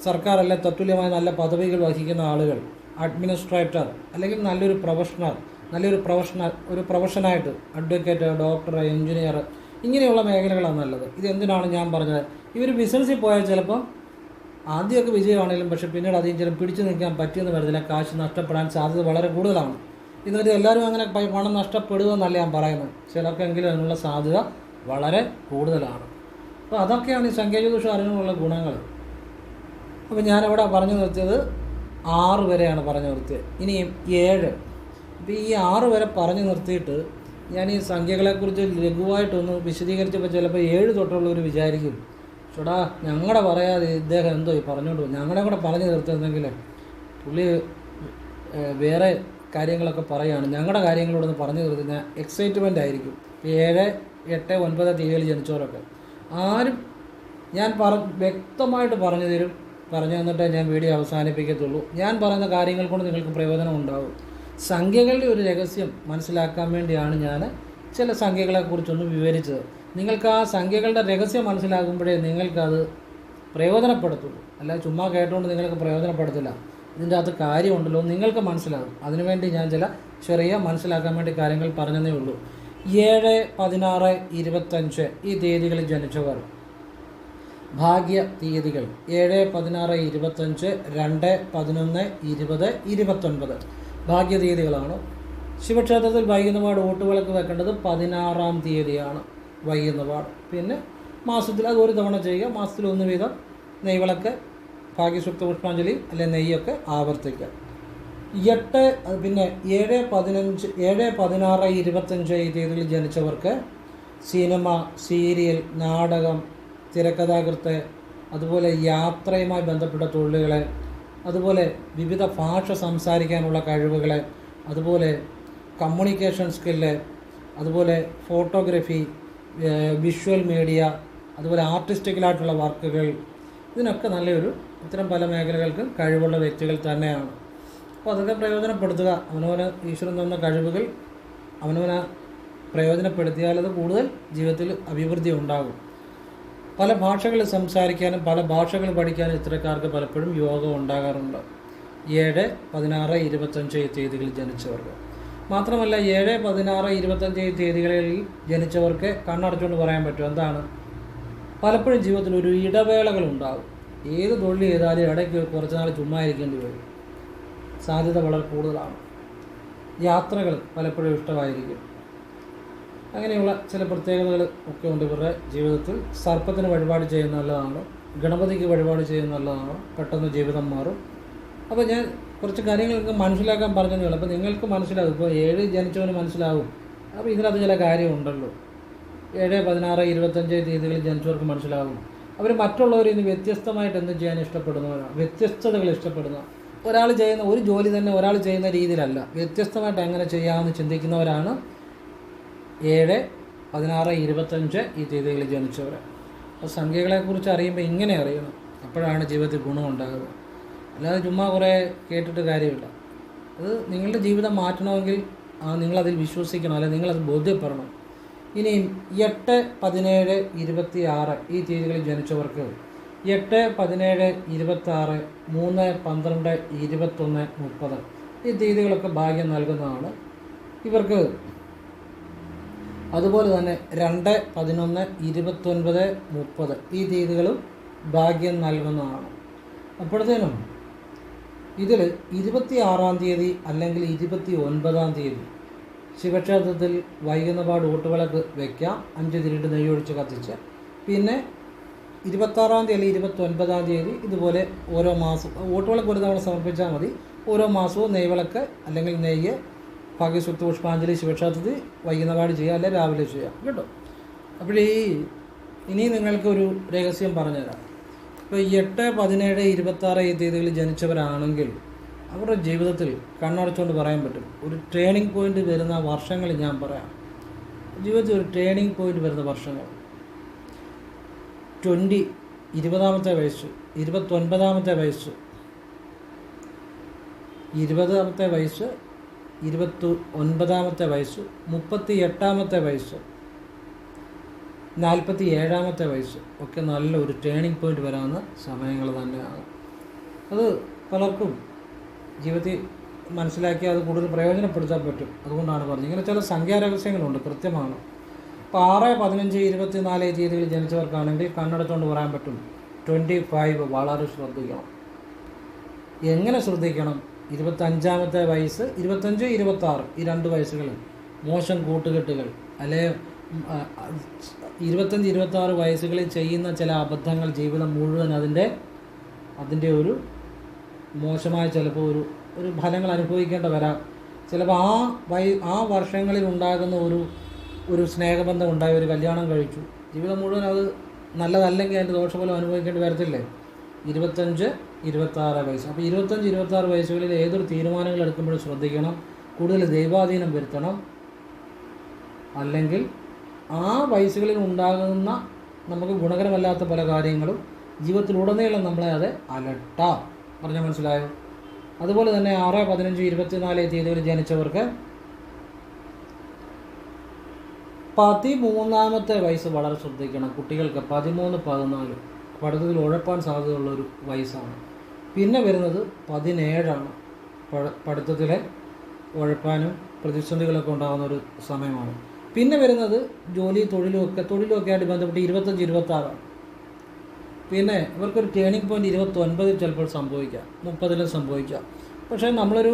സർക്കാർ അല്ലെ തത്തുല്യമായ നല്ല പദവികൾ വഹിക്കുന്ന ആളുകൾ, അഡ്മിനിസ്ട്രേറ്റർ, അല്ലെങ്കിൽ നല്ലൊരു പ്രൊഫഷനായിട്ട് അഡ്വക്കേറ്റ്, ഡോക്ടർ, എഞ്ചിനീയർ ഇങ്ങനെയുള്ള മേഖലകളാണ് നല്ലത്. ഇതെന്തിനാണ് ഞാൻ പറഞ്ഞത്? ഇവർ ബിസിനസ്സിൽ പോയാൽ ചിലപ്പോൾ ആദ്യമൊക്കെ വിജയമാണെങ്കിലും പക്ഷേ പിന്നീട് അതിൽ ചിലപ്പോൾ പിടിച്ചു നിൽക്കാൻ പറ്റിയെന്ന് വരുന്നില്ല, കാശ് നഷ്ടപ്പെടാൻ സാധ്യത വളരെ കൂടുതലാണ്. ഇന്നത്തെ എല്ലാവരും അങ്ങനെ പണം നഷ്ടപ്പെടുമെന്നല്ല ഞാൻ പറയുന്നത്, ചിലർക്കെങ്കിലും അതിനുള്ള സാധ്യത വളരെ കൂടുതലാണ്. അപ്പോൾ അതൊക്കെയാണ് ഈ സംഖ്യാജ്യോതിഷം അറിയാനുള്ള ഗുണങ്ങൾ. അപ്പോൾ ഞാനവിടെ പറഞ്ഞു നിർത്തിയത് 6 വരെയാണ് പറഞ്ഞു നിർത്തിയത്. ഇനി 7. അപ്പോൾ ഈ 6 വരെ പറഞ്ഞു നിർത്തിയിട്ട് ഞാൻ ഈ സംഖ്യകളെക്കുറിച്ച് ലഘുവായിട്ടൊന്ന് വിശദീകരിച്ചപ്പോൾ ചിലപ്പോൾ 7 തൊട്ടുള്ളവർ വിചാരിക്കും, ചേട്ടാ ഞങ്ങളുടെ പറയാതെ ഇദ്ദേഹം എന്തോ ഈ പറഞ്ഞുകൊണ്ട് ഞങ്ങളുടെ കൂടെ പറഞ്ഞു നിർത്തുന്നെങ്കിൽ പുള്ളി വേറെ കാര്യങ്ങളൊക്കെ പറയുകയാണ്, ഞങ്ങളുടെ കാര്യങ്ങളോടൊന്ന് പറഞ്ഞു നിർത്തുന്ന എക്സൈറ്റ്മെൻ്റ് ആയിരിക്കും. 7, 8, 9 തീയതിയിൽ ജനിച്ചവരൊക്കെ ആരും ഞാൻ വ്യക്തമായിട്ട് പറഞ്ഞു തന്നിട്ടേ ഞാൻ വീഡിയോ അവസാനിപ്പിക്കത്തുള്ളൂ. ഞാൻ പറയുന്ന കാര്യങ്ങൾ കൊണ്ട് നിങ്ങൾക്ക് പ്രയോജനം ഉണ്ടാകും. സംഖ്യകളുടെ ഒരു രഹസ്യം മനസ്സിലാക്കാൻ വേണ്ടിയാണ് ഞാൻ ചില സംഖ്യകളെക്കുറിച്ചൊന്ന് വിവരിച്ചത്. നിങ്ങൾക്ക് ആ സംഖ്യകളുടെ രഹസ്യം മനസ്സിലാകുമ്പോഴേ നിങ്ങൾക്കത് പ്രയോജനപ്പെടുത്തുള്ളൂ. അല്ലാതെ ചുമ്മാ കേട്ടുകൊണ്ട് നിങ്ങൾക്ക് പ്രയോജനപ്പെടുത്തില്ല. ഇതിൻ്റെ അകത്ത് കാര്യമുണ്ടല്ലോ നിങ്ങൾക്ക് മനസ്സിലാകും. അതിനുവേണ്ടി ഞാൻ ചില ചെറിയ മനസ്സിലാക്കാൻ വേണ്ടി കാര്യങ്ങൾ പറഞ്ഞതേ ഉള്ളൂ. 7, 16, 25 ഈ തീയതികളിൽ ജനിച്ചവർ ഭാഗ്യ തീയതികൾ 7, 16, 25, 2, 11, 20, 29 ഭാഗ്യ തീയതികളാണ്. ശിവക്ഷേത്രത്തിൽ വൈകുന്നപാട് ഊട്ടുവിളക്ക് വെക്കേണ്ടത് 16-ാം തീയതിയാണ് വൈകുന്നപാട്. പിന്നെ മാസത്തിൽ അത് ഒരു തവണ ചെയ്യുക. മാസത്തിൽ 1 വീതം നെയ്വിളക്ക്, ഭാഗ്യസൂക്ത പുഷ്പാഞ്ജലി അല്ലെങ്കിൽ നെയ്യൊക്കെ ആവർത്തിക്കുക. 8 പിന്നെ 7, 15, 7, 16, 25 ഈ തീയതികളിൽ ജനിച്ചവർക്ക് സിനിമ, സീരിയൽ, നാടകം, തിരക്കഥാകൃത്ത്, അതുപോലെ യാത്രയുമായി ബന്ധപ്പെട്ട തൊഴിലുകൾ, അതുപോലെ വിവിധ ഭാഷ സംസാരിക്കാനുള്ള കഴിവുകൾ, അതുപോലെ കമ്മ്യൂണിക്കേഷൻ സ്കില്ല്, അതുപോലെ ഫോട്ടോഗ്രാഫി, വിഷ്വൽ മീഡിയ, അതുപോലെ ആർട്ടിസ്റ്റിക്കലായിട്ടുള്ള വർക്കുകൾ, ഇതിനൊക്കെ ഇത്തരം പല മേഖലകൾക്കും കഴിവുള്ള വ്യക്തികൾ തന്നെയാണ്. അപ്പോൾ അതൊക്കെ പ്രയോജനപ്പെടുത്തുക. അവനവന് ഈശ്വരൻ തന്ന കഴിവുകൾ അവനവനെ പ്രയോജനപ്പെടുത്തിയാൽ അത് കൂടുതൽ ജീവിതത്തിൽ അഭിവൃദ്ധി ഉണ്ടാകും. പല ഭാഷകൾ സംസാരിക്കാനും പല ഭാഷകൾ പഠിക്കാനും ഇത്തരക്കാർക്ക് പലപ്പോഴും യോഗം ഉണ്ടാകാറുണ്ട്. 7, 16, 25 ഈ തീയതികളിൽ ജനിച്ചവർക്ക് മാത്രമല്ല 7, 16, 25 ഈ തീയതികളിൽ ജനിച്ചവർക്ക് കണ്ണടച്ചുകൊണ്ട് പറയാൻ പറ്റും എന്താണ്, പലപ്പോഴും ജീവിതത്തിൽ ഒരു ഇടവേളകളുണ്ടാകും. ഏത് തൊഴിൽ ചെയ്താലും ഇടയ്ക്ക് കുറച്ച് നാൾ ചുമ്മാ ഇരിക്കേണ്ടി വരും. സാധ്യത വളരെ കൂടുതലാണ്. യാത്രകൾ പലപ്പോഴും ഇഷ്ടമായിരിക്കും. അങ്ങനെയുള്ള ചില പ്രത്യേകതകൾ ഒക്കെ ഉണ്ട് ഇവരുടെ ജീവിതത്തിൽ. സർപ്പത്തിന് വഴിപാട് ചെയ്യുന്ന നല്ലതാണ്, ഗണപതിക്ക് വഴിപാട് ചെയ്യുന്ന നല്ലതാണ്, പെട്ടെന്ന് ജീവിതം മാറും. അപ്പോൾ ഞാൻ കുറച്ച് കാര്യങ്ങൾക്ക് മനസ്സിലാക്കാൻ പറഞ്ഞതേ ഉള്ളൂ. അപ്പോൾ നിങ്ങൾക്ക് മനസ്സിലാകും. ഇപ്പോൾ 7 ജനിച്ചവന് മനസ്സിലാകും. അപ്പോൾ ഇതിനകത്ത് ചില കാര്യമുണ്ടല്ലോ. 7, 16, 25 തീയതികളിൽ ജനിച്ചവർക്ക് മനസ്സിലാകും. അവർ മറ്റുള്ളവരിൽ നിന്ന് വ്യത്യസ്തമായിട്ട് എന്ത് ചെയ്യാൻ ഇഷ്ടപ്പെടുന്നവരാണ്, വ്യത്യസ്തതകൾ ഇഷ്ടപ്പെടുന്ന, ഒരാൾ ചെയ്യുന്ന ഒരു ജോലി തന്നെ ഒരാൾ ചെയ്യുന്ന രീതിയിലല്ല, വ്യത്യസ്തമായിട്ട് എങ്ങനെ ചെയ്യാമെന്ന് ചിന്തിക്കുന്നവരാണ് 7, 16, 25 ഈ തീയതികളിൽ ജനിച്ചവർ. അപ്പോൾ സംഖ്യകളെക്കുറിച്ച് അറിയുമ്പോൾ ഇങ്ങനെ അറിയണം. അപ്പോഴാണ് ജീവിതത്തിൽ ഗുണമുണ്ടാകുക. അല്ലാതെ ചുമ്മാ കുറേ കേട്ടിട്ട് കാര്യമില്ല. അത് നിങ്ങളുടെ ജീവിതം മാറ്റണമെങ്കിൽ നിങ്ങളതിൽ വിശ്വസിക്കണം, അല്ലെങ്കിൽ നിങ്ങളത് ബോധ്യപ്പെടണം. ഇനിയും 8, 17, 26 ഈ തീയതികളിൽ ജനിച്ചവർക്ക് 8, 17, 26, 3, 12, 21, 30 ഈ തീയതികളൊക്കെ ഭാഗ്യം നൽകുന്നതാണ് ഇവർക്ക്. അതുപോലെ തന്നെ 2, 11, 29, 30 ഈ തീയതികളും ഭാഗ്യം നൽകുന്നതാണ്. അപ്പോഴത്തേനും ഇതിൽ 26-ാം തീയതി അല്ലെങ്കിൽ 29-ാം തീയതി ശിവക്ഷേത്രത്തിൽ വൈകുന്നപാട് ഊട്ടുവിളക്ക് വയ്ക്കാം, 5 തിരിട്ട് നെയ്യൊഴിച്ച് കത്തിച്ച്. പിന്നെ 26-ാം തീയതി അല്ലെങ്കിൽ 29-ാം തീയതി ഇതുപോലെ ഓരോ മാസം വോട്ടുവിളക്ക് ഒരു തവണ സമർപ്പിച്ചാൽ മതി. ഓരോ മാസവും നെയ്വിളക്ക് അല്ലെങ്കിൽ നെയ്യ് ഭാഗ്യസൂക്ത പുഷ്പാഞ്ജലി ശിവക്ഷേത്രത്തിൽ വൈകുന്നപാട് ചെയ്യുക, അല്ലെങ്കിൽ രാവിലെ ചെയ്യാം കേട്ടോ. അപ്പോൾ ഇനി നിങ്ങൾക്കൊരു രഹസ്യം പറഞ്ഞുതരാം. ഇപ്പോൾ 8, 17, 26 ഈ തീയതികളിൽ ജനിച്ചവരാണെങ്കിൽ അവരുടെ ജീവിതത്തിൽ കണ്ണടച്ചുകൊണ്ട് പറയാൻ പറ്റും ഒരു ടേണിംഗ് പോയിന്റ് വരുന്ന വർഷങ്ങൾ ഞാൻ പറയാം. ജീവിതത്തിൽ ഒരു ടേണിംഗ് പോയിന്റ് വരുന്ന വർഷങ്ങൾ 20-ാമത്തെ വയസ്സ്, 29-ാമത്തെ വയസ്സ്, 20-ാമത്തെ വയസ്സ്, 29-ാമത്തെ വയസ്സ്, 38-ാമത്തെ വയസ്സ്, 47-ാമത്തെ വയസ്സ് ഒക്കെ നല്ലൊരു ടേണിംഗ് പോയിന്റ് വരാവുന്ന സമയങ്ങൾ തന്നെയാണ്. അത് പലർക്കും ജീവിതത്തിൽ മനസ്സിലാക്കി അത് കൂടുതൽ പ്രയോജനപ്പെടുത്താൻ പറ്റും. അതുകൊണ്ടാണ് പറഞ്ഞത്. ഇങ്ങനെ ചില സംഖ്യാരഹസ്യങ്ങളുണ്ട്, കൃത്യമാണ്. ഇപ്പോൾ 6, 15, 24 തീയതികളിൽ ജനിച്ചവർക്കാണെങ്കിൽ കണ്ണടച്ചുകൊണ്ട് പറയാൻ പറ്റും 25 വളരെ ശ്രദ്ധിക്കണം. എങ്ങനെ ശ്രദ്ധിക്കണം? 25-ാമത്തെ വയസ്സ്, 25, 26 ഈ 2 വയസ്സുകളിൽ മോശം കൂട്ടുകെട്ടുകൾ, അല്ലെ 25, 26 വയസ്സുകളിൽ ചെയ്യുന്ന ചില അബദ്ധങ്ങൾ ജീവിതം മുഴുവൻ അതിൻ്റെ ഒരു മോശമായ ചിലപ്പോൾ ഒരു ഫലങ്ങൾ അനുഭവിക്കേണ്ട വരാം. ചിലപ്പോൾ ആ വർഷങ്ങളിൽ ഉണ്ടാകുന്ന ഒരു സ്നേഹബന്ധം ഉണ്ടായി, ഒരു കല്യാണം കഴിച്ചു, ജീവിതം മുഴുവൻ അത് നല്ലതല്ലെങ്കിൽ അതിൻ്റെ ദോഷഫലം അനുഭവിക്കേണ്ടി വരത്തില്ലേ? 25, 26 വയസ്സ്. അപ്പോൾ 25, 26 വയസ്സുകളിൽ ഏതൊരു തീരുമാനങ്ങൾ എടുക്കുമ്പോഴും ശ്രദ്ധിക്കണം. കൂടുതൽ ദൈവാധീനം വരുത്തണം. അല്ലെങ്കിൽ ആ വയസ്സുകളിൽ ഉണ്ടാകുന്ന നമുക്ക് ഗുണകരമല്ലാത്ത പല കാര്യങ്ങളും ജീവിതത്തിലുടനീളം നമ്മളെ അത് അലട്ടാം. പറഞ്ഞാൽ മനസ്സിലായോ? അതുപോലെ തന്നെ 6, 15, 24 തീയതികളിൽ ജനിച്ചവർക്ക് 13-ാമത്തെ വയസ്സ് വളരെ ശ്രദ്ധിക്കണം. കുട്ടികൾക്ക് 13, 14 പഠിത്തത്തിൽ ഉഴപ്പാൻ സാധ്യതയുള്ളൊരു വയസ്സാണ്. പിന്നെ വരുന്നത് 17-ആണ്. പഠിത്തത്തിലെ ഉഴപ്പാനും പ്രതിസന്ധികളൊക്കെ ഉണ്ടാകുന്ന ഒരു സമയമാണ്. പിന്നെ വരുന്നത് തൊഴിലുമൊക്കെ ആയിട്ട് ബന്ധപ്പെട്ട് 25, 26. പിന്നെ ഇവർക്കൊരു ടേണിംഗ് പോയിന്റ് 29 ചിലപ്പോൾ സംഭവിക്കാം, 30 സംഭവിക്കാം. പക്ഷേ നമ്മളൊരു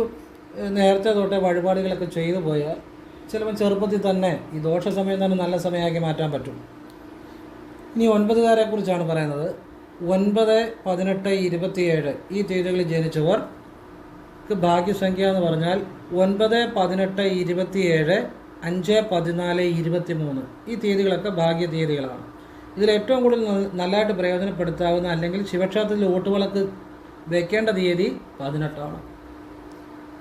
നേരത്തെ തൊട്ടേ വഴിപാടുകളൊക്കെ ചെയ്തു പോയാൽ ചിലപ്പോൾ ചെറുപ്പത്തിൽ തന്നെ ഈ ദോഷ സമയം തന്നെ നല്ല സമയമാക്കി മാറ്റാൻ പറ്റും. ഇനി 9-കാരെ കുറിച്ചാണ് പറയുന്നത്. 9, 18, 27 ഈ തീയതികളിൽ ജനിച്ചവർക്ക് ഭാഗ്യസംഖ്യ എന്ന് പറഞ്ഞാൽ 9, 18, 27, 5, 14, 23 ഈ തീയതികളൊക്കെ ഭാഗ്യ തീയതികളാണ്. ഇതിലേറ്റവും കൂടുതൽ നല്ലതായിട്ട് പ്രയോജനപ്പെടുത്താവുന്ന അല്ലെങ്കിൽ ശിവക്ഷേത്രത്തിൽ വോട്ടുവിളക്ക് വെക്കേണ്ട തീയതി 18-ആണ്.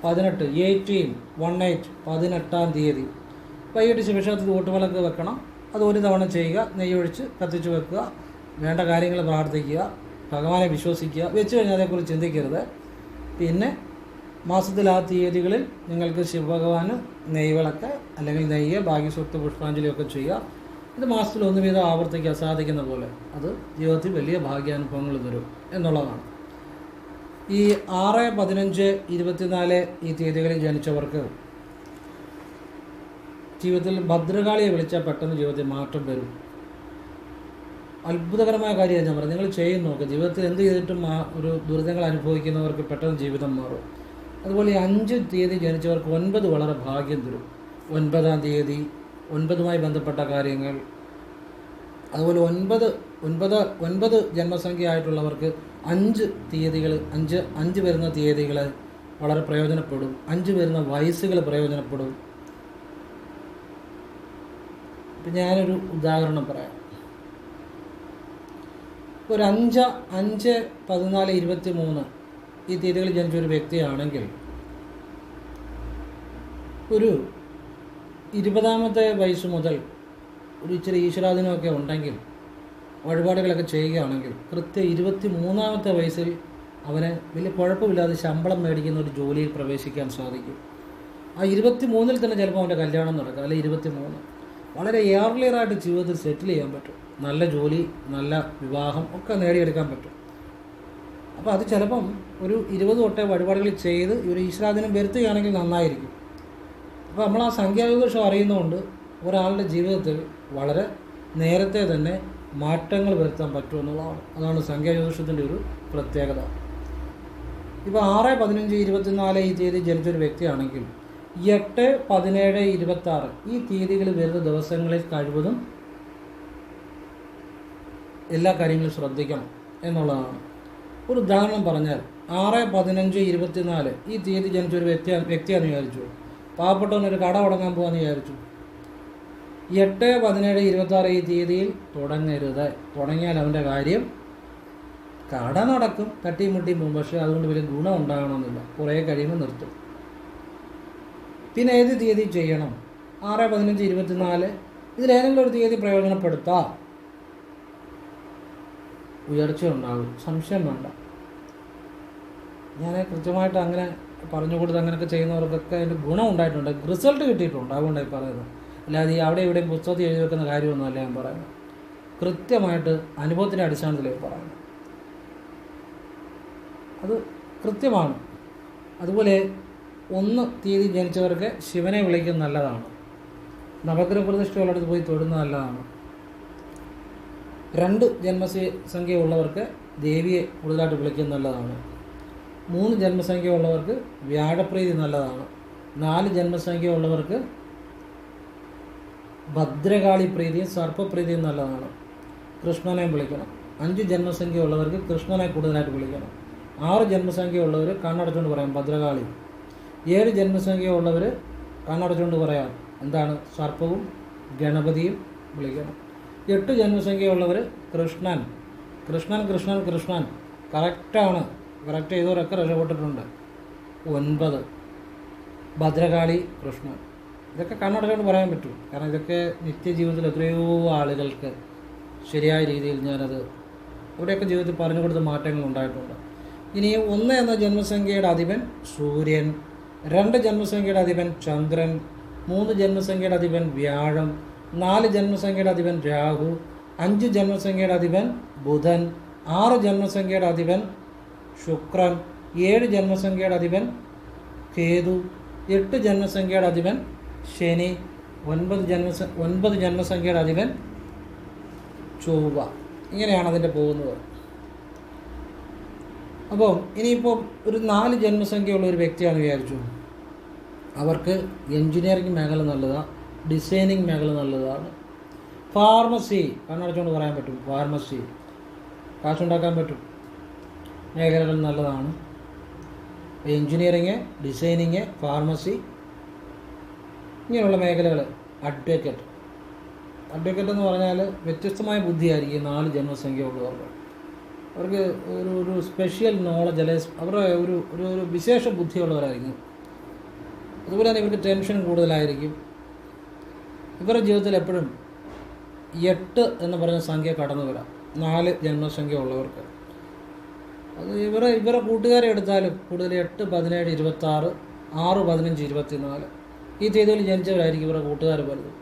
18, 18 തീയതി വൈകിട്ട് ശിവക്ഷേത്രത്തിൽ വോട്ടുവിളക്ക് വെക്കണം. അത് ഒരു തവണ ചെയ്യുക, നെയ്യൊഴിച്ച് കത്തിച്ച് വെക്കുക, വേണ്ട കാര്യങ്ങൾ പ്രാർത്ഥിക്കുക, ഭഗവാനെ വിശ്വസിക്കുക. വെച്ച് കഴിഞ്ഞാൽ അതേക്കുറിച്ച് ചിന്തിക്കരുത്. പിന്നെ മാസത്തിൽ ആ തീയതികളിൽ നിങ്ങൾക്ക് ശിവഭഗവാന് നെയ്വിളക്ക് അല്ലെങ്കിൽ നെയ്യ് ഭാഗ്യസൂക്ത പുഷ്പാഞ്ജലിയൊക്കെ ചെയ്യുക. ഇത് മാസത്തിൽ 1 വീതം ആവർത്തിക്കുക സാധിക്കുന്ന പോലെ. അത് ജീവിതത്തിൽ വലിയ ഭാഗ്യാനുഭവങ്ങൾ തരും എന്നുള്ളതാണ്. ഈ 6, 15, 24 ഈ തീയതികളിൽ ജനിച്ചവർക്ക് ജീവിതത്തിൽ ഭദ്രകാളിയെ വിളിച്ചാൽ പെട്ടെന്ന് ജീവിതത്തിൽ മാറ്റം വരും. അത്ഭുതകരമായ കാര്യമാണ് ഞാൻ പറയുന്നത്. നിങ്ങൾ ചെയ്ത് നോക്കുക. ജീവിതത്തിൽ എന്ത് ചെയ്തിട്ടും ഒരു ദുരിതങ്ങൾ അനുഭവിക്കുന്നവർക്ക് പെട്ടെന്ന് ജീവിതം മാറും. അതുപോലെ 5 തീയതി ജനിച്ചവർക്ക് 9 വളരെ ഭാഗ്യം തരും. 9-ാം തീയതി 9-മായി ബന്ധപ്പെട്ട കാര്യങ്ങൾ. അതുപോലെ 9 ജന്മസംഖ്യ ആയിട്ടുള്ളവർക്ക് 5 തീയതികൾ 5 വരുന്ന തീയതികൾ വളരെ പ്രയോജനപ്പെടും. 5 വരുന്ന വയസ്സുകൾ പ്രയോജനപ്പെടും. ഇപ്പം ഞാനൊരു ഉദാഹരണം പറയാം. ഒരു 5, 14, 23 ഈ തീയതികളിൽ ജനിച്ചൊരു വ്യക്തിയാണെങ്കിൽ ഒരു 20-ാമത്തെ വയസ്സ് മുതൽ ഒരു ഇച്ചിരി ഈശ്വരാധീനമൊക്കെ ഉണ്ടെങ്കിൽ വഴിപാടുകളൊക്കെ ചെയ്യുകയാണെങ്കിൽ കൃത്യം 23-ാമത്തെ വയസ്സിൽ അവന് വലിയ കുഴപ്പമില്ലാതെ ശമ്പളം മേടിക്കുന്ന ഒരു ജോലിയിൽ പ്രവേശിക്കാൻ സാധിക്കും. ആ 23-ൽ തന്നെ ചിലപ്പോൾ അവൻ്റെ കല്യാണം നടക്കും. അല്ലെങ്കിൽ 23 വളരെ എയർലിയറായിട്ട് ജീവിതത്തിൽ സെറ്റിൽ ചെയ്യാൻ പറ്റും. നല്ല ജോലി, നല്ല വിവാഹം ഒക്കെ നേടിയെടുക്കാൻ പറ്റും. അപ്പോൾ അത് ചിലപ്പം ഒരു 20 തൊട്ടേ വഴിപാടുകൾ ചെയ്ത് ഒരു ഈശ്വരാധീനം വരുത്തുകയാണെങ്കിൽ നന്നായിരിക്കും. അപ്പോൾ നമ്മൾ ആ സംഖ്യാജ്യോതിഷം അറിയുന്നതുകൊണ്ട് ഒരാളുടെ ജീവിതത്തിൽ വളരെ നേരത്തെ തന്നെ മാറ്റങ്ങൾ വരുത്താൻ പറ്റുമെന്നുള്ളതാണ്. അതാണ് സംഖ്യാജ്യോതിഷത്തിൻ്റെ ഒരു പ്രത്യേകത. ഇപ്പോൾ 6, 15, 24 ഈ തീയതി ജനിച്ചൊരു വ്യക്തിയാണെങ്കിൽ 8, 17, 26 ഈ തീയതികൾ വരുന്ന ദിവസങ്ങളിൽ കഴിവതും എല്ലാ കാര്യങ്ങളും ശ്രദ്ധിക്കണം എന്നുള്ളതാണ്. ഒരു ഉദാഹരണം പറഞ്ഞാൽ 6-15-24 ഈ തീയതി ജനിച്ചൊരു വ്യക്തിയാണെന്ന് വിചാരിച്ചു. പാവപ്പെട്ടവനൊരു കട തുടങ്ങാൻ പോകാമെന്ന് വിചാരിച്ചു. 8-17-26 ഈ തീയതിയിൽ തുടങ്ങരുത്. തുടങ്ങിയാൽ അവൻ്റെ കാര്യം കട നടക്കും, തട്ടിയും മുട്ടിയും പോകും, പക്ഷേ അതുകൊണ്ട് വലിയ ഗുണം ഉണ്ടാകണമെന്നില്ല. കുറേ കഴിയുമ്പോൾ നിർത്തും. പിന്നെ ഏത് തീയതി ചെയ്യണം? 6-15-24 ഇതിലേതെങ്കിലും ഒരു തീയതി പ്രയോജനപ്പെടുത്താം, ഉയർച്ച ഉണ്ടാകും, സംശയം വേണ്ട. ഞാൻ കൃത്യമായിട്ട് അങ്ങനെ പറഞ്ഞു കൊടുത്ത് അങ്ങനെയൊക്കെ ചെയ്യുന്നവർക്കൊക്കെ അതിൻ്റെ ഗുണം ഉണ്ടായിട്ടുണ്ട്, റിസൾട്ട് കിട്ടിയിട്ടുണ്ട്. അതുകൊണ്ടായി പറയുന്നത്. അല്ലാതെ ഈ അവിടെ ഇവിടെയും പുസ്തകത്തിൽ എഴുതി വെക്കുന്ന കാര്യമൊന്നുമല്ല ഞാൻ പറയുന്നത്. കൃത്യമായിട്ട് അനുഭവത്തിൻ്റെ അടിസ്ഥാനത്തിലേക്ക് പറയുന്നത് അത് കൃത്യമാണ്. അതുപോലെ 1 തീയതി ജനിച്ചവർക്ക് ശിവനെ വിളിക്കുന്നത് നല്ലതാണ്. നവഗ്രഹ പ്രതിഷ്ഠയുള്ളിടത്ത് പോയി തൊടുന്നത് നല്ലതാണ്. 2 ജന്മസംഖ്യ ഉള്ളവർക്ക് ദേവിയെ കൂടുതലായിട്ട് വിളിക്കുന്നത് നല്ലതാണ്. 3 ജന്മസംഖ്യ ഉള്ളവർക്ക് വ്യാഴപ്രീതി നല്ലതാണ്. 4 ജന്മസംഖ്യ ഉള്ളവർക്ക് ഭദ്രകാളി പ്രീതിയും സർപ്പപ്രീതിയും നല്ലതാണ്. കൃഷ്ണനെ വിളിക്കണം. 5 ജന്മസംഖ്യ ഉള്ളവർക്ക് കൃഷ്ണനെ കൂടുതലായിട്ട് വിളിക്കണം. 6 ജന്മസംഖ്യ ഉള്ളവർ കണ്ണടച്ചുകൊണ്ട് പറയാം ഭദ്രകാളി. 7 ജന്മസംഖ്യ ഉള്ളവർ കണ്ണടച്ചുകൊണ്ട് പറയാം എന്താണ്, സർപ്പവും ഗണപതിയും വിളിക്കണം. 8 ജന്മസംഖ്യ ഉള്ളവർ കൃഷ്ണൻ കൃഷ്ണൻ കൃഷ്ണൻ കൃഷ്ണൻ കറക്റ്റാണ്. കറക്റ്റ് ചെയ്തവരൊക്കെ രക്ഷപ്പെട്ടിട്ടുണ്ട്. 9 ഭദ്രകാളി കൃഷ്ണൻ. ഇതൊക്കെ കണ്ണടച്ചുകൊണ്ട് പറയാൻ പറ്റും. കാരണം ഇതൊക്കെ നിത്യജീവിതത്തിൽ എത്രയോ ആളുകൾക്ക് ശരിയായ രീതിയിൽ ഞാനത് ഇവിടെയൊക്കെ ജീവിതത്തിൽ പറഞ്ഞു കൊടുത്ത മാറ്റങ്ങൾ ഉണ്ടായിട്ടുണ്ട്. ഇനി 1 എന്ന ജന്മസംഖ്യയുടെ അധിപൻ സൂര്യൻ, 2 ജന്മസംഖ്യയുടെ അധിപൻ ചന്ദ്രൻ, 3 ജന്മസംഖ്യയുടെ അധിപൻ വ്യാഴം, 4 ജന്മസംഖ്യയുടെ അധിപൻ രാഹു, 5 ജന്മസംഖ്യയുടെ അധിപൻ ബുധൻ, 6 ജന്മസംഖ്യയുടെ അധിപൻ ശുക്രൻ, 7 ജന്മസംഖ്യയുടെ അധിപൻ കേതു, 8 ജന്മസംഖ്യയുടെ അധിപൻ ശനി, 9 ജന്മസംഖ്യയുടെ അധിപൻ ചൊവ്വ. ഇങ്ങനെയാണ് അതിൻ്റെ പോകുന്നത്. അപ്പോൾ ഇനിയിപ്പോൾ ഒരു 4 ജന്മസംഖ്യയുള്ള ഒരു വ്യക്തിയാണ് വിചാരിച്ചു. അവർക്ക് എൻജിനീയറിംഗ് മേഖല നല്ലതാണ്, ഡിസൈനിങ് മേഖല നല്ലതാണ്. ഫാർമസി കണ്ണടച്ചുകൊണ്ട് പറയാൻ പറ്റും. ഫാർമസി കാശുണ്ടാക്കാൻ പറ്റും, മേഖലകൾ നല്ലതാണ്. എൻജിനീയറിങ്, ഡിസൈനിങ്, ഫാർമസി ഇങ്ങനെയുള്ള മേഖലകൾ. അഡ്വക്കേറ്റ് എന്ന് പറഞ്ഞാൽ വ്യത്യസ്തമായ ബുദ്ധിയായിരിക്കും 4 ജന്മസംഖ്യ ഉള്ളവർക്ക്. അവർക്ക് ഒരു സ്പെഷ്യൽ നോളജ് അല്ലെ അവരുടെ ഒരു വിശേഷ ബുദ്ധിയുള്ളവരായിരിക്കും. അതുപോലെ തന്നെ ഇവർക്ക് ടെൻഷൻ കൂടുതലായിരിക്കും. ഇവരുടെ ജീവിതത്തിൽ എപ്പോഴും 8 എന്ന് പറയുന്ന സംഖ്യ കടന്നു വരാം 4 ജന്മസംഖ്യ ഉള്ളവർക്ക്. അത് ഇവരുടെ കൂട്ടുകാരെ എടുത്താലും കൂടുതൽ 8, 17, 26, 6, 15, 24 ഈ തീയതിയിൽ ജനിച്ചവരായിരിക്കും ഇവരുടെ കൂട്ടുകാർ പലതും.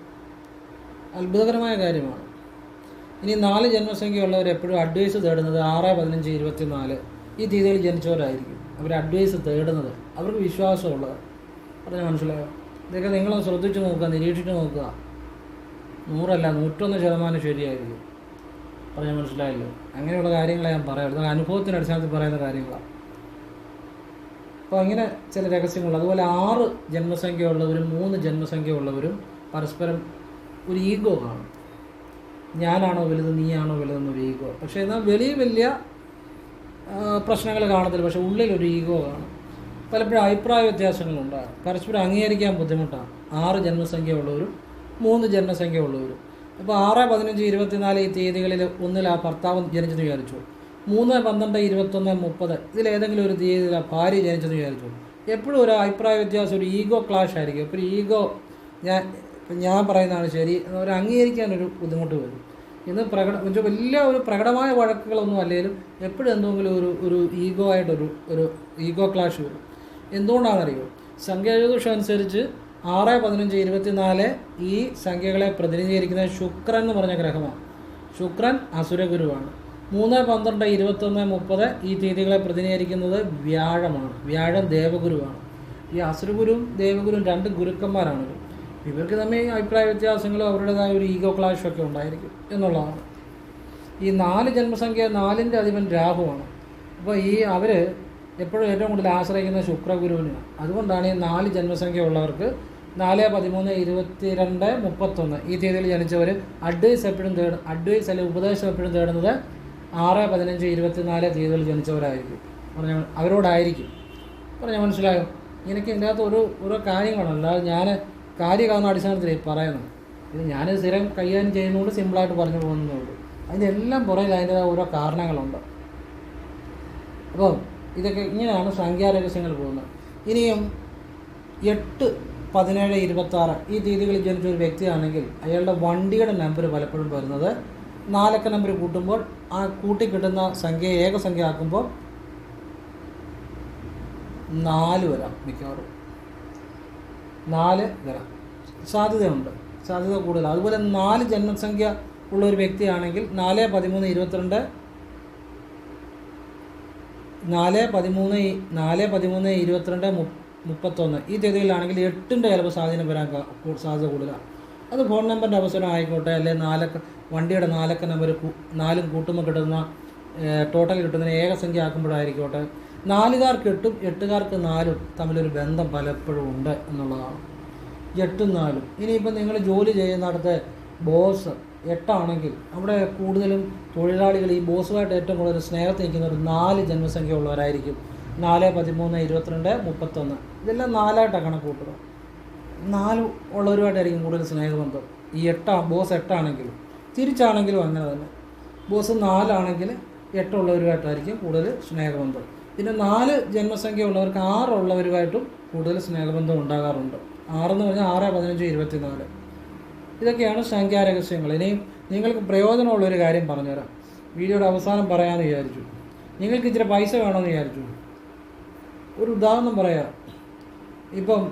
അത്ഭുതകരമായ കാര്യമാണ്. ഇനി 4 ജന്മസംഖ്യ ഉള്ളവർ എപ്പോഴും അഡ്വൈസ് തേടുന്നത് 6, 15, 24 ഈ തീയതിയിൽ ജനിച്ചവരായിരിക്കും. അവർ അഡ്വൈസ് തേടുന്നത് അവർക്ക് വിശ്വാസമുള്ളത്. പറഞ്ഞാൽ മനസ്സിലായോ? ഇതൊക്കെ നിങ്ങളൊന്ന് ശ്രദ്ധിച്ച് നോക്കുക, നിരീക്ഷിച്ച് നോക്കുക. 100 അല്ല 101% ശരിയായിരിക്കും. പറഞ്ഞാൽ മനസ്സിലായല്ലോ? അങ്ങനെയുള്ള കാര്യങ്ങളെ ഞാൻ പറയാം. ഇത് അനുഭവത്തിൻ്റെ അടിസ്ഥാനത്തിൽ പറയുന്ന കാര്യങ്ങളാണ്. അപ്പോൾ അങ്ങനെ ചില രഹസ്യങ്ങൾ. അതുപോലെ 6 ജന്മസംഖ്യ ഉള്ളവരും 3 ജന്മസംഖ്യ ഉള്ളവരും പരസ്പരം ഒരു ഈഗോ കാണും. ഞാനാണോ വലുത്, നീയാണോ വലുതെന്നൊരു ഈഗോ. പക്ഷേ എന്നാൽ വലിയ പ്രശ്നങ്ങൾ കാണത്തില്ല, പക്ഷേ ഉള്ളിലൊരു ഈഗോ കാണും. പലപ്പോഴും അഭിപ്രായ വ്യത്യാസങ്ങളുണ്ടാകും. പരസ്പരം അംഗീകരിക്കാൻ ബുദ്ധിമുട്ടാണ് 6 ജന്മസംഖ്യ ഉള്ളവരും 3 ജന്മസംഖ്യ ഉള്ളവരും. അപ്പോൾ 6, 15, 24 ഈ തീയതികളിൽ ഒന്നിൽ ആ ഭർത്താവ് ജനിച്ചെന്ന് വിചാരിച്ചു. 3, 12, 21, 30 ഇതിലേതെങ്കിലും ഒരു തീയതിയിൽ ആ ഭാര്യ ജനിച്ചെന്ന് വിചാരിച്ചു. എപ്പോഴും ഒരു അഭിപ്രായ വ്യത്യാസം, ഒരു ഈഗോ ക്ലാഷ് ആയിരിക്കും. അപ്പോൾ ഈഗോ ഞാൻ പറയുന്നതാണ് ശരി ഒരു അംഗീകരിക്കാനൊരു ബുദ്ധിമുട്ട് വരും. ഇന്ന് വലിയ ഒരു പ്രകടമായ വഴക്കുകളൊന്നും അല്ലെങ്കിലും എപ്പോഴും എന്തെങ്കിലും ഒരു ഈഗോ ആയിട്ടൊരു ഈഗോ ക്ലാഷ് വരും. എന്തുകൊണ്ടാണെന്നറിയോ? സംഖ്യാജ്യോതിഷം അനുസരിച്ച് 6, 15, 24 ഈ സംഖ്യകളെ പ്രതിനിധീകരിക്കുന്ന ശുക്രൻ എന്ന് പറഞ്ഞ ഗ്രഹമാണ്. ശുക്രൻ അസുരഗുരുവാണ്. 3, 12, 21, 30 ഈ തീയതികളെ പ്രതിനിധീകരിക്കുന്നത് വ്യാഴമാണ്. വ്യാഴം ദേവഗുരുവാണ്. ഈ അസുരഗുരുവും ദേവഗുരുവും 2 ഗുരുക്കന്മാരാണ്. ഇവർക്ക് തമ്മിൽ അഭിപ്രായ വ്യത്യാസങ്ങളും അവരുടേതായ ഒരു ഈഗോ ക്ലാഷും ഒക്കെ ഉണ്ടായിരിക്കും എന്നുള്ളതാണ്. ഈ 4 ജന്മസംഖ്യ 4ൻ്റെ അധിപൻ രാഹുവാണ്. അപ്പോൾ അവർ എപ്പോഴും ഏറ്റവും കൂടുതൽ ആശ്രയിക്കുന്ന ശുക്രഗുരുവിനാണ്. അതുകൊണ്ടാണ് ഈ 4 ജന്മസംഖ്യ ഉള്ളവർക്ക് 4/13/22 ഈ തീയതിയിൽ ജനിച്ചവർ അഡ്വൈസ് അല്ലെങ്കിൽ ഉപദേശം എപ്പോഴും തേടുന്നത് 6/15/24 തീയതിയിൽ ജനിച്ചവരായിരിക്കും. അവരോടായിരിക്കും. പറഞ്ഞാൽ മനസ്സിലായോ? എനിക്ക് ഇതിൻ്റെ അകത്ത് ഓരോ കാര്യങ്ങളാണ്, അല്ലാതെ ഞാൻ കാര്യകാരണ അടിസ്ഥാനത്തിൽ പറയുന്നത്. ഇത് ഞാൻ സ്ഥിരം കൈകാര്യം ചെയ്യുന്നതുകൊണ്ട് സിമ്പിളായിട്ട് പറഞ്ഞു പോകുന്നതേ ഉള്ളൂ. അതിൻ്റെ എല്ലാം പുറകിൽ അതിൻ്റെതായ ഓരോ കാരണങ്ങളുണ്ട്. അപ്പോൾ ഇതൊക്കെ ഇങ്ങനെയാണ് സംഖ്യാരഹസ്യങ്ങൾ പോകുന്നത്. ഇനിയും 8/17/26 ഈ തീയതികളിൽ ജനിച്ച ഒരു വ്യക്തിയാണെങ്കിൽ അയാളുടെ വണ്ടിയുടെ നമ്പർ പലപ്പോഴും വരുന്നത് 4 അക്ക നമ്പർ കൂട്ടുമ്പോൾ ആ കൂട്ടി കിട്ടുന്ന സംഖ്യ ഏകസംഖ്യ ആക്കുമ്പോൾ 4 വരാം. മിക്കവാറും 4 വരാം, സാധ്യത കൂടുതലാണ്. അതുപോലെ 4 ജന്മസംഖ്യ ഉള്ള ഒരു വ്യക്തിയാണെങ്കിൽ 4/13/22 4/13/22 ഈ തീയതിയിലാണെങ്കിൽ 8ൻ്റെ ചിലപ്പോൾ സ്വാധീനം വരാൻ സാധ്യത കൂടുതലാണ്. അത് ഫോൺ നമ്പറിൻ്റെ അവസരം ആയിക്കോട്ടെ, അല്ലെങ്കിൽ വണ്ടിയുടെ 4 അക്ക നമ്പർ 4 കൂട്ടുമ്പോൾ കിട്ടുന്ന ടോട്ടൽ കിട്ടുന്നതിന് ഏകസംഖ്യ ആക്കുമ്പോഴായിരിക്കോട്ടെ. 4കാർക്ക് 8ഉം 8കാർക്ക് 4ഉം തമ്മിലൊരു ബന്ധം പലപ്പോഴും ഉണ്ട് എന്നുള്ളതാണ്. 8ഉം 4ഉം. ഇനിയിപ്പം നിങ്ങൾ ജോലി ചെയ്യുന്നിടത്ത് ബോസ് 8ആണെങ്കിൽ അവിടെ കൂടുതലും തൊഴിലാളികൾ ഈ ബോസുമായിട്ട് ഏറ്റവും കൂടുതൽ സ്നേഹത്തിൽ നിൽക്കുന്ന ഒരു 4 ജന്മസംഖ്യ ഉള്ളവരായിരിക്കും. 4/13/22 ഇതെല്ലാം 4ആയിട്ടാണ് കണക്ക് കൂട്ടുക. 4 ഉള്ളവരുമായിട്ടായിരിക്കും കൂടുതൽ സ്നേഹബന്ധം. ഈ ബോസ് 8ആണെങ്കിലും തിരിച്ചാണെങ്കിലും അങ്ങനെ തന്നെ. ബോസ് 4ആണെങ്കിൽ 8 ഉള്ളവരുമായിട്ടായിരിക്കും കൂടുതൽ സ്നേഹബന്ധം. പിന്നെ 4 ജന്മസംഖ്യ ഉള്ളവർക്ക് 6 ഉള്ളവരുമായിട്ടും കൂടുതൽ സ്നേഹബന്ധം ഉണ്ടാകാറുണ്ട്. 6 എന്ന് പറഞ്ഞാൽ 6/15/24. ഇതൊക്കെയാണ് സംഖ്യാരഹസ്യങ്ങൾ. ഇനിയും നിങ്ങൾക്ക് പ്രയോജനമുള്ളൊരു കാര്യം പറഞ്ഞുതരാം. വീഡിയോയുടെ അവസാനം പറയാമെന്ന് വിചാരിച്ചു. നിങ്ങൾക്ക് ഇച്ചിരി പൈസ വേണമെന്ന് വിചാരിച്ചു. ഒരു ഉദാഹരണം പറയാം. ഇപ്പം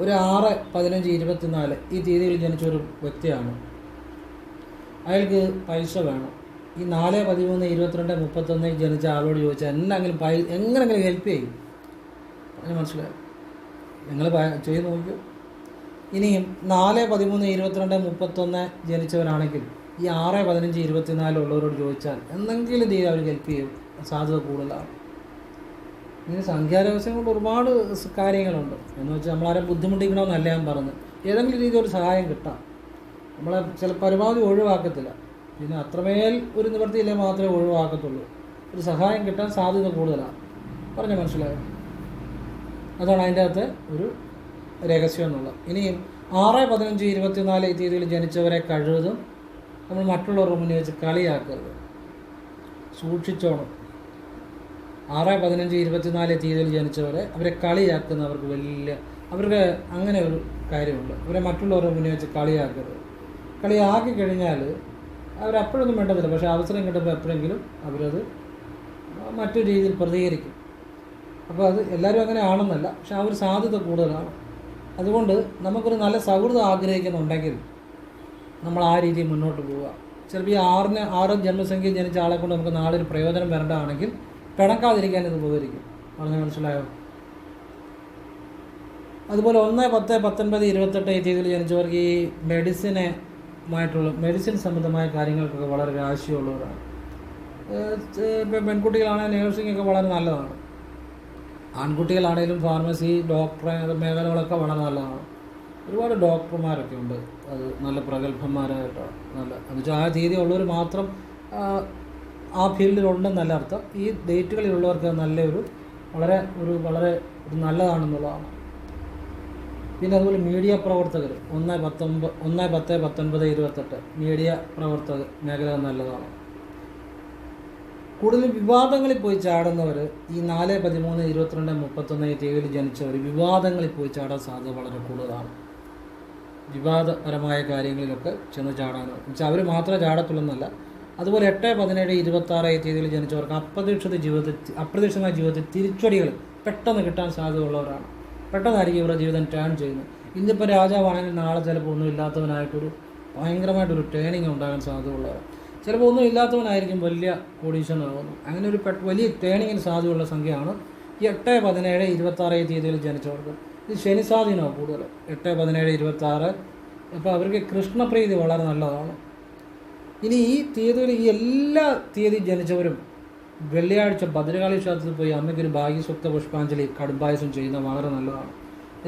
ഒരു 6/15/24 ഈ തീയതിയിൽ ജനിച്ചൊരു വ്യക്തിയാണ്. അയാൾക്ക് പൈസ വേണം. ഈ 4/13/22 ജനിച്ച ആളോട് ചോദിച്ചാൽ എങ്ങനെങ്കിലും ഹെൽപ്പ് ചെയ്യും. അതിന് മനസ്സിലായി? നിങ്ങൾ ചെയ്ത് നോക്കൂ. ഇനിയും 4/13/22 ജനിച്ചവരാണെങ്കിൽ ഈ 6/15/24 ഉള്ളവരോട് ചോദിച്ചാൽ എന്തെങ്കിലും രീതി അവർ ഹെൽപ്പ് ചെയ്യും, സാധ്യത കൂടുതലാണ്. ഇങ്ങനെ സംഖ്യാരഹസ്യം കൊണ്ട് ഒരുപാട് കാര്യങ്ങളുണ്ട്. എന്ന് വെച്ചാൽ നമ്മളാരെ ബുദ്ധിമുട്ടിക്കണമെന്നല്ല ഞാൻ പറഞ്ഞത്. ഏതെങ്കിലും രീതിയിൽ ഒരു സഹായം കിട്ടാം. നമ്മളെ ചില പരമാവധി ഒഴിവാക്കത്തില്ല. പിന്നെ അത്രമേൽ ഒരു നിവൃത്തിയില്ലേ മാത്രമേ ഒഴിവാക്കത്തുള്ളൂ. ഒരു സഹായം കിട്ടാൻ സാധ്യത കൂടുതലാണ്. പറഞ്ഞാൽ മനസ്സിലായോ? അതാണ് അതിൻ്റെ അകത്ത് ഒരു രഹസ്യം എന്നുള്ളത്. ഇനിയും 6/15/24 ഈ തീയതിയിൽ ജനിച്ചവരെ കഴിവതും നമ്മൾ മറ്റുള്ളവരുടെ മുന്നിൽ വെച്ച് കളിയാക്കരുത്. സൂക്ഷിച്ചോണം. 6/15/24 തീയതിയിൽ ജനിച്ചവരെ അവരെ കളിയാക്കുന്നവർക്ക് അവർക്ക് അങ്ങനെ ഒരു കാര്യമുണ്ട്. അവരെ മറ്റുള്ളവരുടെ മുന്നിൽ വെച്ച് കളിയാക്കരുത്. കളിയാക്കി കഴിഞ്ഞാൽ അവരപ്പോഴൊന്നും വേണ്ടതില്ല. പക്ഷേ അവസരം കിട്ടുമ്പോൾ എപ്പോഴെങ്കിലും അവരത് മറ്റൊരു രീതിയിൽ പ്രതികരിക്കും. അപ്പോൾ അത് എല്ലാവരും അങ്ങനെ ആണെന്നല്ല, പക്ഷെ ആ ഒരു സാധ്യത കൂടുതലാണ്. അതുകൊണ്ട് നമുക്കൊരു നല്ല സൗഹൃദം ആഗ്രഹിക്കുന്നുണ്ടെങ്കിൽ നമ്മൾ ആ രീതിയിൽ മുന്നോട്ട് പോവുക. ചിലപ്പോൾ ഈ 6 ജന്മസംഖ്യ ജനിച്ച ആളെ കൊണ്ട് നമുക്ക് നാളെ ഒരു പ്രയോജനം വരേണ്ടതാണെങ്കിൽ പിണക്കാതിരിക്കാൻ ഇത് ഉപകരിക്കും. പറഞ്ഞാൽ മനസ്സിലായോ? അതുപോലെ 1/10/19/28 ഈ തീയതിയിൽ ജനിച്ചവർക്ക് ഈ മെഡിസിൻ സംബന്ധമായ കാര്യങ്ങൾക്കൊക്കെ വളരെ രാശിയുള്ളവരാണ്. പെൺകുട്ടികളാണെങ്കിൽ നേഴ്സിംഗ് ഒക്കെ വളരെ നല്ലതാണ്. ആൺകുട്ടികളാണെങ്കിലും ഫാർമസി, ഡോക്ടർ മേഖലകളൊക്കെ വളരെ നല്ലതാണ്. ഒരുപാട് ഡോക്ടർമാരൊക്കെ ഉണ്ട്, അത് നല്ല പ്രഗത്ഭന്മാരായിട്ടാണ്. എന്ന് വെച്ചാൽ ആ തീയതി ഉള്ളവർ മാത്രം ആ ഫീൽഡിലുണ്ടെന്നല്ല അർത്ഥം. ഈ ഡേറ്റുകളിലുള്ളവർക്ക് വളരെ നല്ലതാണെന്നുള്ളതാണ്. പിന്നെ അതുപോലെ മീഡിയ പ്രവർത്തകർ 1/10/19/28 മീഡിയ പ്രവർത്തക മേഖല നല്ലതാണ്. കൂടുതൽ വിവാദങ്ങളിൽ പോയി ചാടുന്നവർ ഈ 4/13/22/31 ഈ തീയതിയിൽ ജനിച്ചവർ വിവാദങ്ങളിൽ പോയി ചാടാൻ സാധ്യത വളരെ കൂടുതലാണ്. വിവാദപരമായ കാര്യങ്ങളിലൊക്കെ ചെന്ന് ചാടാനാണ്. എന്നുവെച്ചാൽ അവർ മാത്രമേ ചാടത്തുള്ളൂ. അതുപോലെ 8/17/26 ഈ തീയതിയിൽ ജനിച്ചവർക്ക് അപ്രതീക്ഷിതമായ ജീവിതത്തിൽ തിരിച്ചടികൾ പെട്ടെന്ന് കിട്ടാൻ സാധ്യതയുള്ളവരാണ്. പെട്ടെന്നായിരിക്കും ഇവരുടെ ജീവിതം ടേൺ ചെയ്യുന്നത്. ഇന്നിപ്പോൾ രാജാവാണെങ്കിൽ നാളെ ചിലപ്പോൾ ഒന്നും ഇല്ലാത്തവനായിട്ടൊരു ഭയങ്കരമായിട്ടൊരു ടേണിങ് ഉണ്ടാകാൻ സാധ്യതയുള്ളവരാണ്. ചിലപ്പോൾ ഒന്നും ഇല്ലാത്തവനായിരിക്കും വലിയ കോടീശ്വരനാകുന്നു. അങ്ങനെ ഒരു വലിയ ടേണിങ്ങിന് സാധ്യതയുള്ള സംഖ്യയാണ് 8/17/26 ഈ തീയതിയിൽ ജനിച്ചവർക്ക്. ഇത് ശനി സ്വാധീനമാണ് കൂടുതൽ. 8/17/26 അപ്പോൾ അവർക്ക് കൃഷ്ണപ്രീതി വളരെ നല്ലതാണ്. ഇനി ഈ തീയതിയിൽ ഈ എല്ലാ തീയതി ജനിച്ചവരും വെള്ളിയാഴ്ച ഭദ്രകാളി ക്ഷേത്രത്തിൽ പോയി അമ്മയ്ക്കൊരു ഭാഗ്യസ്വക്ത പുഷ്പാഞ്ജലി കടുംപായസം ചെയ്യുന്നത് വളരെ നല്ലതാണ്.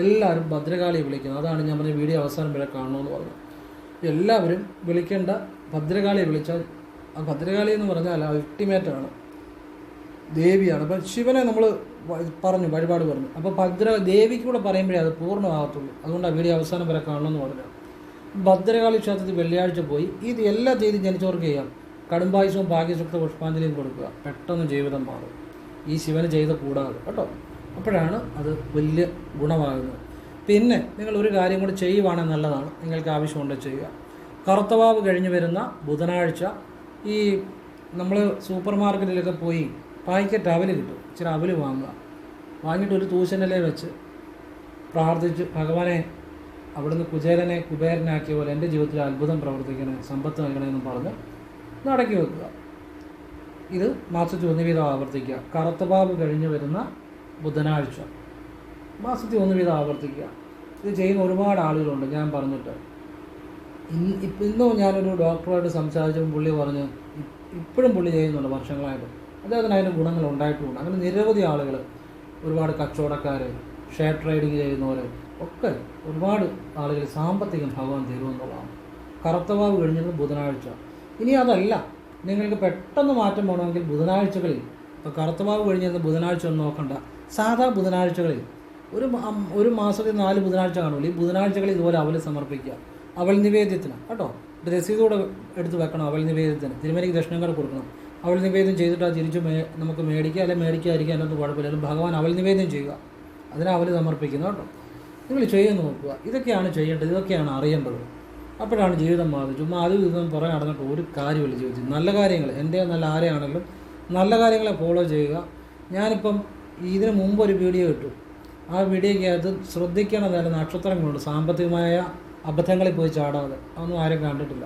എല്ലാവരും ഭദ്രകാളിയെ വിളിക്കുന്നത്. അതാണ് ഞാൻ പറഞ്ഞ വീഡിയോ അവസാനം വരെ കാണണമെന്ന് പറഞ്ഞത്. എല്ലാവരും വിളിക്കേണ്ട ഭദ്രകാളിയെ വിളിച്ചാൽ ആ ഭദ്രകാളി എന്ന് പറഞ്ഞാൽ അൾട്ടിമേറ്റാണ്, ദേവിയാണ്. അപ്പം ശിവനെ നമ്മൾ പറഞ്ഞു, വഴിപാട് പറഞ്ഞു. അപ്പോൾ ദേവിക്ക് കൂടെ പറയുമ്പോഴേ അത് പൂർണ്ണമാകത്തുള്ളൂ. അതുകൊണ്ട് ആ വീഡിയോ അവസാനം വരെ കാണണമെന്ന് പറഞ്ഞാൽ. ഭദ്രകാളി ക്ഷേത്രത്തിൽ വെള്ളിയാഴ്ച പോയി ഇത് എല്ലാ തീയതി ജനിച്ചവർക്ക് ചെയ്യാം. കടുംബായുസവും ഭാഗ്യശുക്ത പുഷ്പാഞ്ജലിയും കൊടുക്കുക, പെട്ടെന്ന് ജീവിതം മാറും. ഈ ശിവന് ചെയ്ത് കൂടാതെ കേട്ടോ. അപ്പോഴാണ് അത് വലിയ ഗുണമാകുന്നത്. പിന്നെ നിങ്ങൾ ഒരു കാര്യം കൂടി ചെയ്യുവാണെങ്കിൽ നല്ലതാണ്, നിങ്ങൾക്ക് ആവശ്യമുണ്ട് ചെയ്യുക. കറുത്തവാവ് കഴിഞ്ഞ് വരുന്ന ബുധനാഴ്ച ഈ നമ്മൾ സൂപ്പർ മാർക്കറ്റിലൊക്കെ പോയി പാക്കറ്റ് അവൽ കിട്ടും, ഇച്ചിരി അവൽ വാങ്ങുക. വാങ്ങിയിട്ട് ഒരു തൂശനിലയിൽ വെച്ച് പ്രാർത്ഥിച്ച് ഭഗവാനെ അവിടുന്ന് കുബേരനാക്കിയ പോലെ എൻ്റെ ജീവിതത്തിൽ അത്ഭുതം പ്രവർത്തിക്കണേ, സമ്പത്ത് നൽകണമെന്ന് പറഞ്ഞ് നടക്കി വെക്കുക. ഇത് മാസത്തിൽ 1 വീതം ആവർത്തിക്കുക. കറുത്തവാവ് കഴിഞ്ഞ് വരുന്ന ബുധനാഴ്ച മാസത്തിൽ 1 വീതം ആവർത്തിക്കുക. ഇത് ചെയ്യുന്ന ഒരുപാട് ആളുകളുണ്ട് ഞാൻ പറഞ്ഞിട്ട്. ഇന്നും ഞാനൊരു ഡോക്ടറുമായിട്ട് സംസാരിച്ചപ്പോൾ പുള്ളി പറഞ്ഞ് ഇപ്പോഴും പുള്ളി ചെയ്യുന്നുണ്ട് വർഷങ്ങളായിട്ട്. അദ്ദേഹത്തിന് അതിൻ്റെ ഗുണങ്ങൾ ഉണ്ടായിട്ടുമുണ്ട്. അങ്ങനെ നിരവധി ആളുകൾ, ഒരുപാട് കച്ചവടക്കാർ, ഷെയർ ട്രേഡിങ് ചെയ്യുന്നവർ ഒക്കെ ഒരുപാട് ആളുകൾ സാമ്പത്തികം ഭഗവാൻ തരുമെന്നുള്ളതാണ്. കറുത്തവാവ് കഴിഞ്ഞത് ബുധനാഴ്ച. ഇനി അതല്ല, നിങ്ങൾക്ക് പെട്ടെന്ന് മാറ്റം വേണമെങ്കിൽ ബുധനാഴ്ചകളിൽ, ഇപ്പോൾ കറുത്തവാവ് കഴിഞ്ഞിരുന്ന ബുധനാഴ്ച ഒന്നും നോക്കണ്ട, സാധാ ബുധനാഴ്ചകളിൽ ഒരു മാസത്തിൽ 4 ബുധനാഴ്ച കാണുമല്ലോ, ഈ ബുധനാഴ്ചകളിൽ ഇതുപോലെ അവൽ സമർപ്പിക്കുക. അവൽ നിവേദ്യത്തിന് കേട്ടോ, രസീതോടെ എടുത്ത് വെക്കണം. അവൽ നിവേദ്യത്തിന് തിരുമേനിക്ക് ദക്ഷിണങ്ങൾ കൊടുക്കണം. അവൽ നിവേദ്യം ചെയ്തിട്ട് അത് തിരിച്ച് നമുക്ക് മേടിക്കുക, അല്ലെങ്കിൽ മേടിക്കാതിരിക്കുക, അതിനകത്ത് കുഴപ്പമില്ല. ഭഗവാൻ അവൽ നിവേദ്യം ചെയ്യുക, അതിനെ അവൽ സമർപ്പിക്കുന്നു കേട്ടോ. നിങ്ങൾ ചെയ്യുന്നു നോക്കുക. ഇതൊക്കെയാണ് ചെയ്യേണ്ടത്, ഇതൊക്കെയാണ് അറിയേണ്ടത്. അപ്പോഴാണ് ജീവിതം മാറുന്നത്. ചുമ്മാ അതും ഇതൊന്നും പുറകെ നടന്നിട്ട് ഒരു കാര്യമില്ല ജീവിതത്തിൽ. നല്ല കാര്യങ്ങൾ, എൻ്റെ നല്ല ആരെയാണെങ്കിലും നല്ല കാര്യങ്ങളെ ഫോളോ ചെയ്യുക. ഞാനിപ്പം ഇതിന് മുമ്പ് ഒരു വീഡിയോ ഇട്ടു. ആ വീഡിയോയ്ക്കകത്ത് ശ്രദ്ധിക്കേണ്ട നല്ല നക്ഷത്രങ്ങളുണ്ട്, സാമ്പത്തികമായ അബദ്ധങ്ങളിൽ പോയി ചാടാതെ. അതൊന്നും ആരും കണ്ടിട്ടില്ല.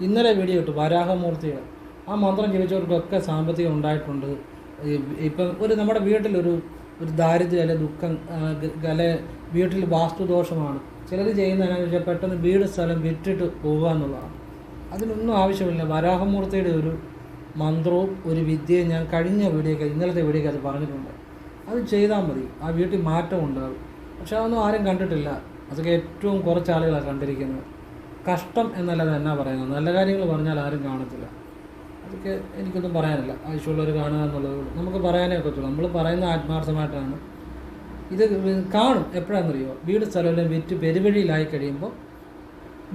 ഇന്നലെ വീഡിയോ ഇട്ടു വരാഹമൂർത്തിയുടെ. ആ മന്ത്രം ജപിച്ചവർക്കൊക്കെ സാമ്പത്തികം ഉണ്ടായിട്ടുണ്ട്. ഇപ്പം നമ്മുടെ വീട്ടിലൊരു ദാരിദ്ര്യം അല്ലെ ദുഃഖം അല്ലെ വീട്ടിൽ വാസ്തുദോഷമാണ്, ചിലർ ചെയ്യുന്നതിനാന്ന് വെച്ചാൽ പെട്ടെന്ന് വീട് സ്ഥലം വിറ്റിട്ട് പോകുക എന്നുള്ളതാണ്. അതിനൊന്നും ആവശ്യമില്ല. വരാഹമൂർത്തിയുടെ ഒരു മന്ത്രവും ഒരു വിദ്യയും ഞാൻ കഴിഞ്ഞ ഇന്നലത്തെ വീഡിയോയ്ക്ക് അത് പറഞ്ഞിട്ടുണ്ട്. അത് ചെയ്താൽ മതി, ആ വീട്ടിൽ മാറ്റം ഉണ്ടാകും. പക്ഷെ അതൊന്നും ആരും കണ്ടിട്ടില്ല. അതൊക്കെ ഏറ്റവും കുറച്ച് ആളുകളാണ് കണ്ടിരിക്കുന്നത്. കഷ്ടം എന്നല്ലാതെ എന്നാ പറയുന്നത്, നല്ല കാര്യങ്ങൾ പറഞ്ഞാൽ ആരും കാണത്തില്ല. അതൊക്കെ എനിക്കൊന്നും പറയാനില്ല. ആവശ്യമുള്ളവർ കാണുക എന്നുള്ളത് നമുക്ക് പറയാനേ ഒക്കത്തുള്ളൂ. നമ്മൾ പറയുന്ന ആത്മാർത്ഥമായിട്ടാണ്. ഇത് കാണും എപ്പോഴാണെന്നറിയോ, വീട് സ്ഥലമെല്ലാം വിറ്റ് പെരുവഴിയിലായി കഴിയുമ്പോൾ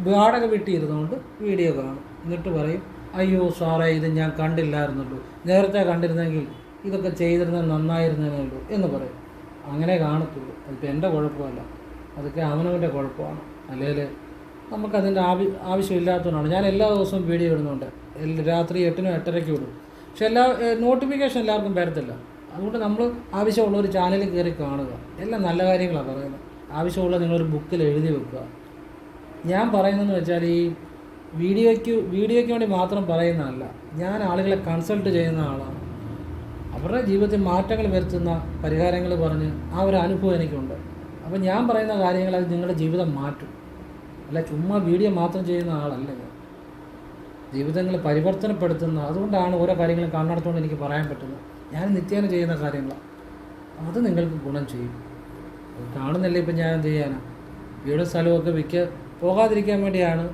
വാടക വിട്ടിരുന്നുകൊണ്ട് വീഡിയോ കാണും. എന്നിട്ട് പറയും, അയ്യോ സാറേ ഇത് ഞാൻ കണ്ടില്ലായിരുന്നുള്ളൂ, നേരത്തെ കണ്ടിരുന്നെങ്കിൽ ഇതൊക്കെ ചെയ്തിരുന്നത് നന്നായിരുന്നേനുള്ളൂ എന്ന് പറയും. അങ്ങനെ കാണത്തുള്ളൂ. അതിപ്പോൾ എൻ്റെ കുഴപ്പമല്ല, അതൊക്കെ അവനവൻ്റെ കുഴപ്പമാണ്. അല്ലെങ്കിൽ നമുക്കതിൻ്റെ ആവശ്യമില്ലാത്തതുകൊണ്ടാണ്. ഞാൻ എല്ലാ ദിവസവും വീഡിയോ ഇടുന്നുണ്ട്. രാത്രി 8-നും 8:30-ക്കും ഇടും. പക്ഷെ നോട്ടിഫിക്കേഷൻ എല്ലാവർക്കും വരത്തില്ല. അതുകൊണ്ട് നമ്മൾ ആവശ്യമുള്ളൊരു ചാനലിൽ കയറി കാണുക. എല്ലാം നല്ല കാര്യങ്ങളാണ് പറയുന്നത്. ആവശ്യമുള്ള നിങ്ങളൊരു ബുക്കിൽ എഴുതി വെക്കുക. ഞാൻ പറയുന്നതെന്ന് വെച്ചാൽ ഈ വീഡിയോയ്ക്ക് വേണ്ടി മാത്രം പറയുന്നതല്ല. ഞാൻ ആളുകളെ കൺസൾട്ട് ചെയ്യുന്ന ആളാണ്. അവരുടെ ജീവിതത്തിൽ മാറ്റങ്ങൾ വരുത്തുന്ന പരിഹാരങ്ങൾ പറഞ്ഞ് ആ ഒരു അനുഭവം എനിക്കുണ്ട്. അപ്പോൾ ഞാൻ പറയുന്ന കാര്യങ്ങൾ അത് നിങ്ങളുടെ ജീവിതം മാറ്റും. അല്ല ചുമ്മാ വീഡിയോ മാത്രം ചെയ്യുന്ന ആളല്ല ഞാൻ. ജീവിതങ്ങൾ പരിവർത്തനപ്പെടുത്തുന്ന, അതുകൊണ്ടാണ് ഓരോ കാര്യങ്ങളും കണ്ണടച്ചുകൊണ്ട് എനിക്ക് പറയാൻ പറ്റുന്നത്. ഞാൻ നിത്യേന ചെയ്യുന്ന കാര്യങ്ങളാണ്. അത് നിങ്ങൾക്ക് ഗുണം ചെയ്യും. കാണുന്നില്ല. ഇപ്പം ഞാൻ എന്ത് ചെയ്യാനാണ്? വീടും സ്ഥലമൊക്കെ പോകാതിരിക്കാൻ വേണ്ടിയാണ്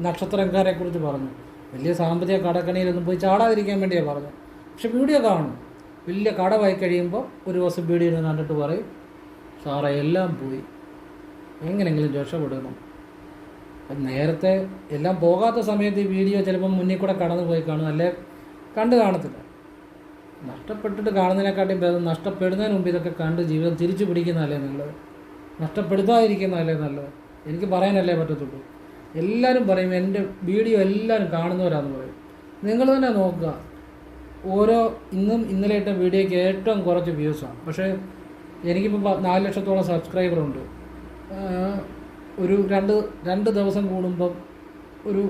നക്ഷത്രക്കാരെക്കുറിച്ച് പറഞ്ഞു. വലിയ സാമ്പത്തിക കടക്കണിയിലൊന്നും പോയി ചാടാതിരിക്കാൻ വേണ്ടിയാണ് പറഞ്ഞു. പക്ഷെ വീഡിയോ കാണും. വലിയ കടമായി കഴിയുമ്പോൾ ഒരു ദിവസം വീഡിയോ കണ്ടിട്ട് പറയും, സാറേ എല്ലാം പോയി, എങ്ങനെയെങ്കിലും രക്ഷപ്പെടണം. നേരത്തെ എല്ലാം പോകാത്ത സമയത്ത് ഈ വീഡിയോ ചിലപ്പം മുന്നിൽ കൂടെ കടന്നു പോയി കാണും, അല്ലെ കണ്ടു കാണത്തില്ല. നഷ്ടപ്പെട്ടിട്ട് കാണുന്നതിനെക്കാട്ടിയും ഭേദം നഷ്ടപ്പെടുന്നതിന് മുമ്പ് ഇതൊക്കെ കണ്ട് ജീവിതം തിരിച്ചു പിടിക്കുന്നതല്ലേ നല്ലത്, നഷ്ടപ്പെടുത്താതിരിക്കുന്നതല്ലേ നല്ലത്. എനിക്ക് പറയാനല്ലേ പറ്റത്തുള്ളൂ. എല്ലാവരും പറയും എൻ്റെ വീഡിയോ എല്ലാവരും കാണുന്നവരാണെന്ന് പറയും. നിങ്ങൾ തന്നെ നോക്കുക. ഇന്നലെ ഇട്ട വീഡിയോയ്ക്ക് ഏറ്റവും കുറച്ച് വ്യൂസാണ്. പക്ഷേ എനിക്കിപ്പോൾ 4 ലക്ഷത്തോളം സബ്സ്ക്രൈബറുണ്ട്. ഒരു രണ്ട് ദിവസം കൂടുമ്പം ഒരു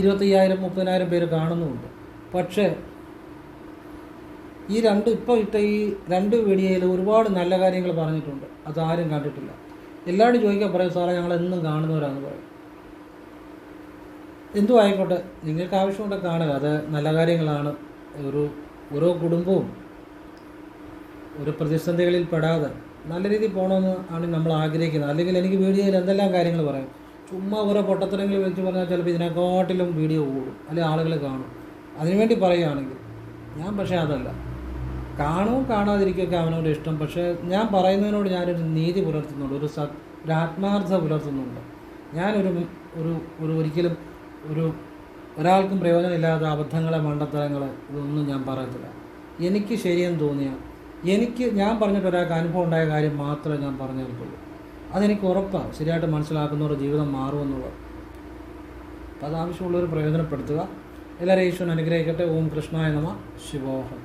25,000-30,000 പേര് കാണുന്നുമുണ്ട്. പക്ഷേ ഇപ്പോൾ ഇട്ട ഈ 2 വീഡിയോയിൽ ഒരുപാട് നല്ല കാര്യങ്ങൾ പറഞ്ഞിട്ടുണ്ട്. അതാരും കണ്ടിട്ടില്ല. എല്ലാവരും ചോദിക്കാൻ പറയും, സാറേ ഞങ്ങളെന്നും കാണുന്നവരാണെന്ന് പറയും. എന്തും ആയിക്കോട്ടെ, നിങ്ങൾക്ക് ആവശ്യമുണ്ടെങ്കിൽ കാണുക. അത് നല്ല കാര്യങ്ങളാണ്. ഓരോ കുടുംബവും ഒരു പ്രതിസന്ധികളിൽ പെടാതെ നല്ല രീതിയിൽ പോകണമെന്ന് ആണ് നമ്മൾ ആഗ്രഹിക്കുന്നത്. അല്ലെങ്കിൽ എനിക്ക് വീഡിയോയിൽ എന്തെല്ലാം കാര്യങ്ങൾ പറയാം, ചുമ്മാ ഓരോ പൊട്ടത്തരങ്ങൾ വെച്ച് പറഞ്ഞാൽ ചിലപ്പോൾ ഇതിനെക്കാട്ടിലും വീഡിയോ കൂടും, അല്ലെങ്കിൽ ആളുകൾ കാണും. അതിനുവേണ്ടി പറയുകയാണെങ്കിൽ ഞാൻ പക്ഷേ അതല്ല, കാണും കാണാതിരിക്കുകയൊക്കെ അവനോട് ഇഷ്ടം. പക്ഷേ ഞാൻ പറയുന്നതിനോട് ഞാനൊരു നീതി പുലർത്തുന്നുണ്ട്, ഒരു ആത്മാർത്ഥത പുലർത്തുന്നുണ്ട്. ഞാനൊരു ഒരിക്കലും ഒരാൾക്കും പ്രയോജനമില്ലാത്ത അബദ്ധങ്ങളെ മണ്ടത്തരങ്ങളെ ഇതൊന്നും ഞാൻ പറയത്തില്ല. എനിക്ക് ശരിയെന്ന് തോന്നിയ, ഞാൻ പറഞ്ഞിട്ട് ഒരാൾക്ക് അനുഭവം ഉണ്ടായ കാര്യം മാത്രമേ ഞാൻ പറഞ്ഞു തരത്തുള്ളൂ. അതെനിക്ക് ഉറപ്പാണ്, ശരിയായിട്ട് മനസ്സിലാക്കുന്നവരുടെ ജീവിതം മാറുമെന്നുള്ളത്. അപ്പോൾ അത് ആവശ്യമുള്ളവർ പ്രയോജനപ്പെടുത്തുക. എല്ലാവരെയും ഈശ്വരൻ അനുഗ്രഹിക്കട്ടെ. ഓം കൃഷ്ണായ നമഃ. ശിവോഹം.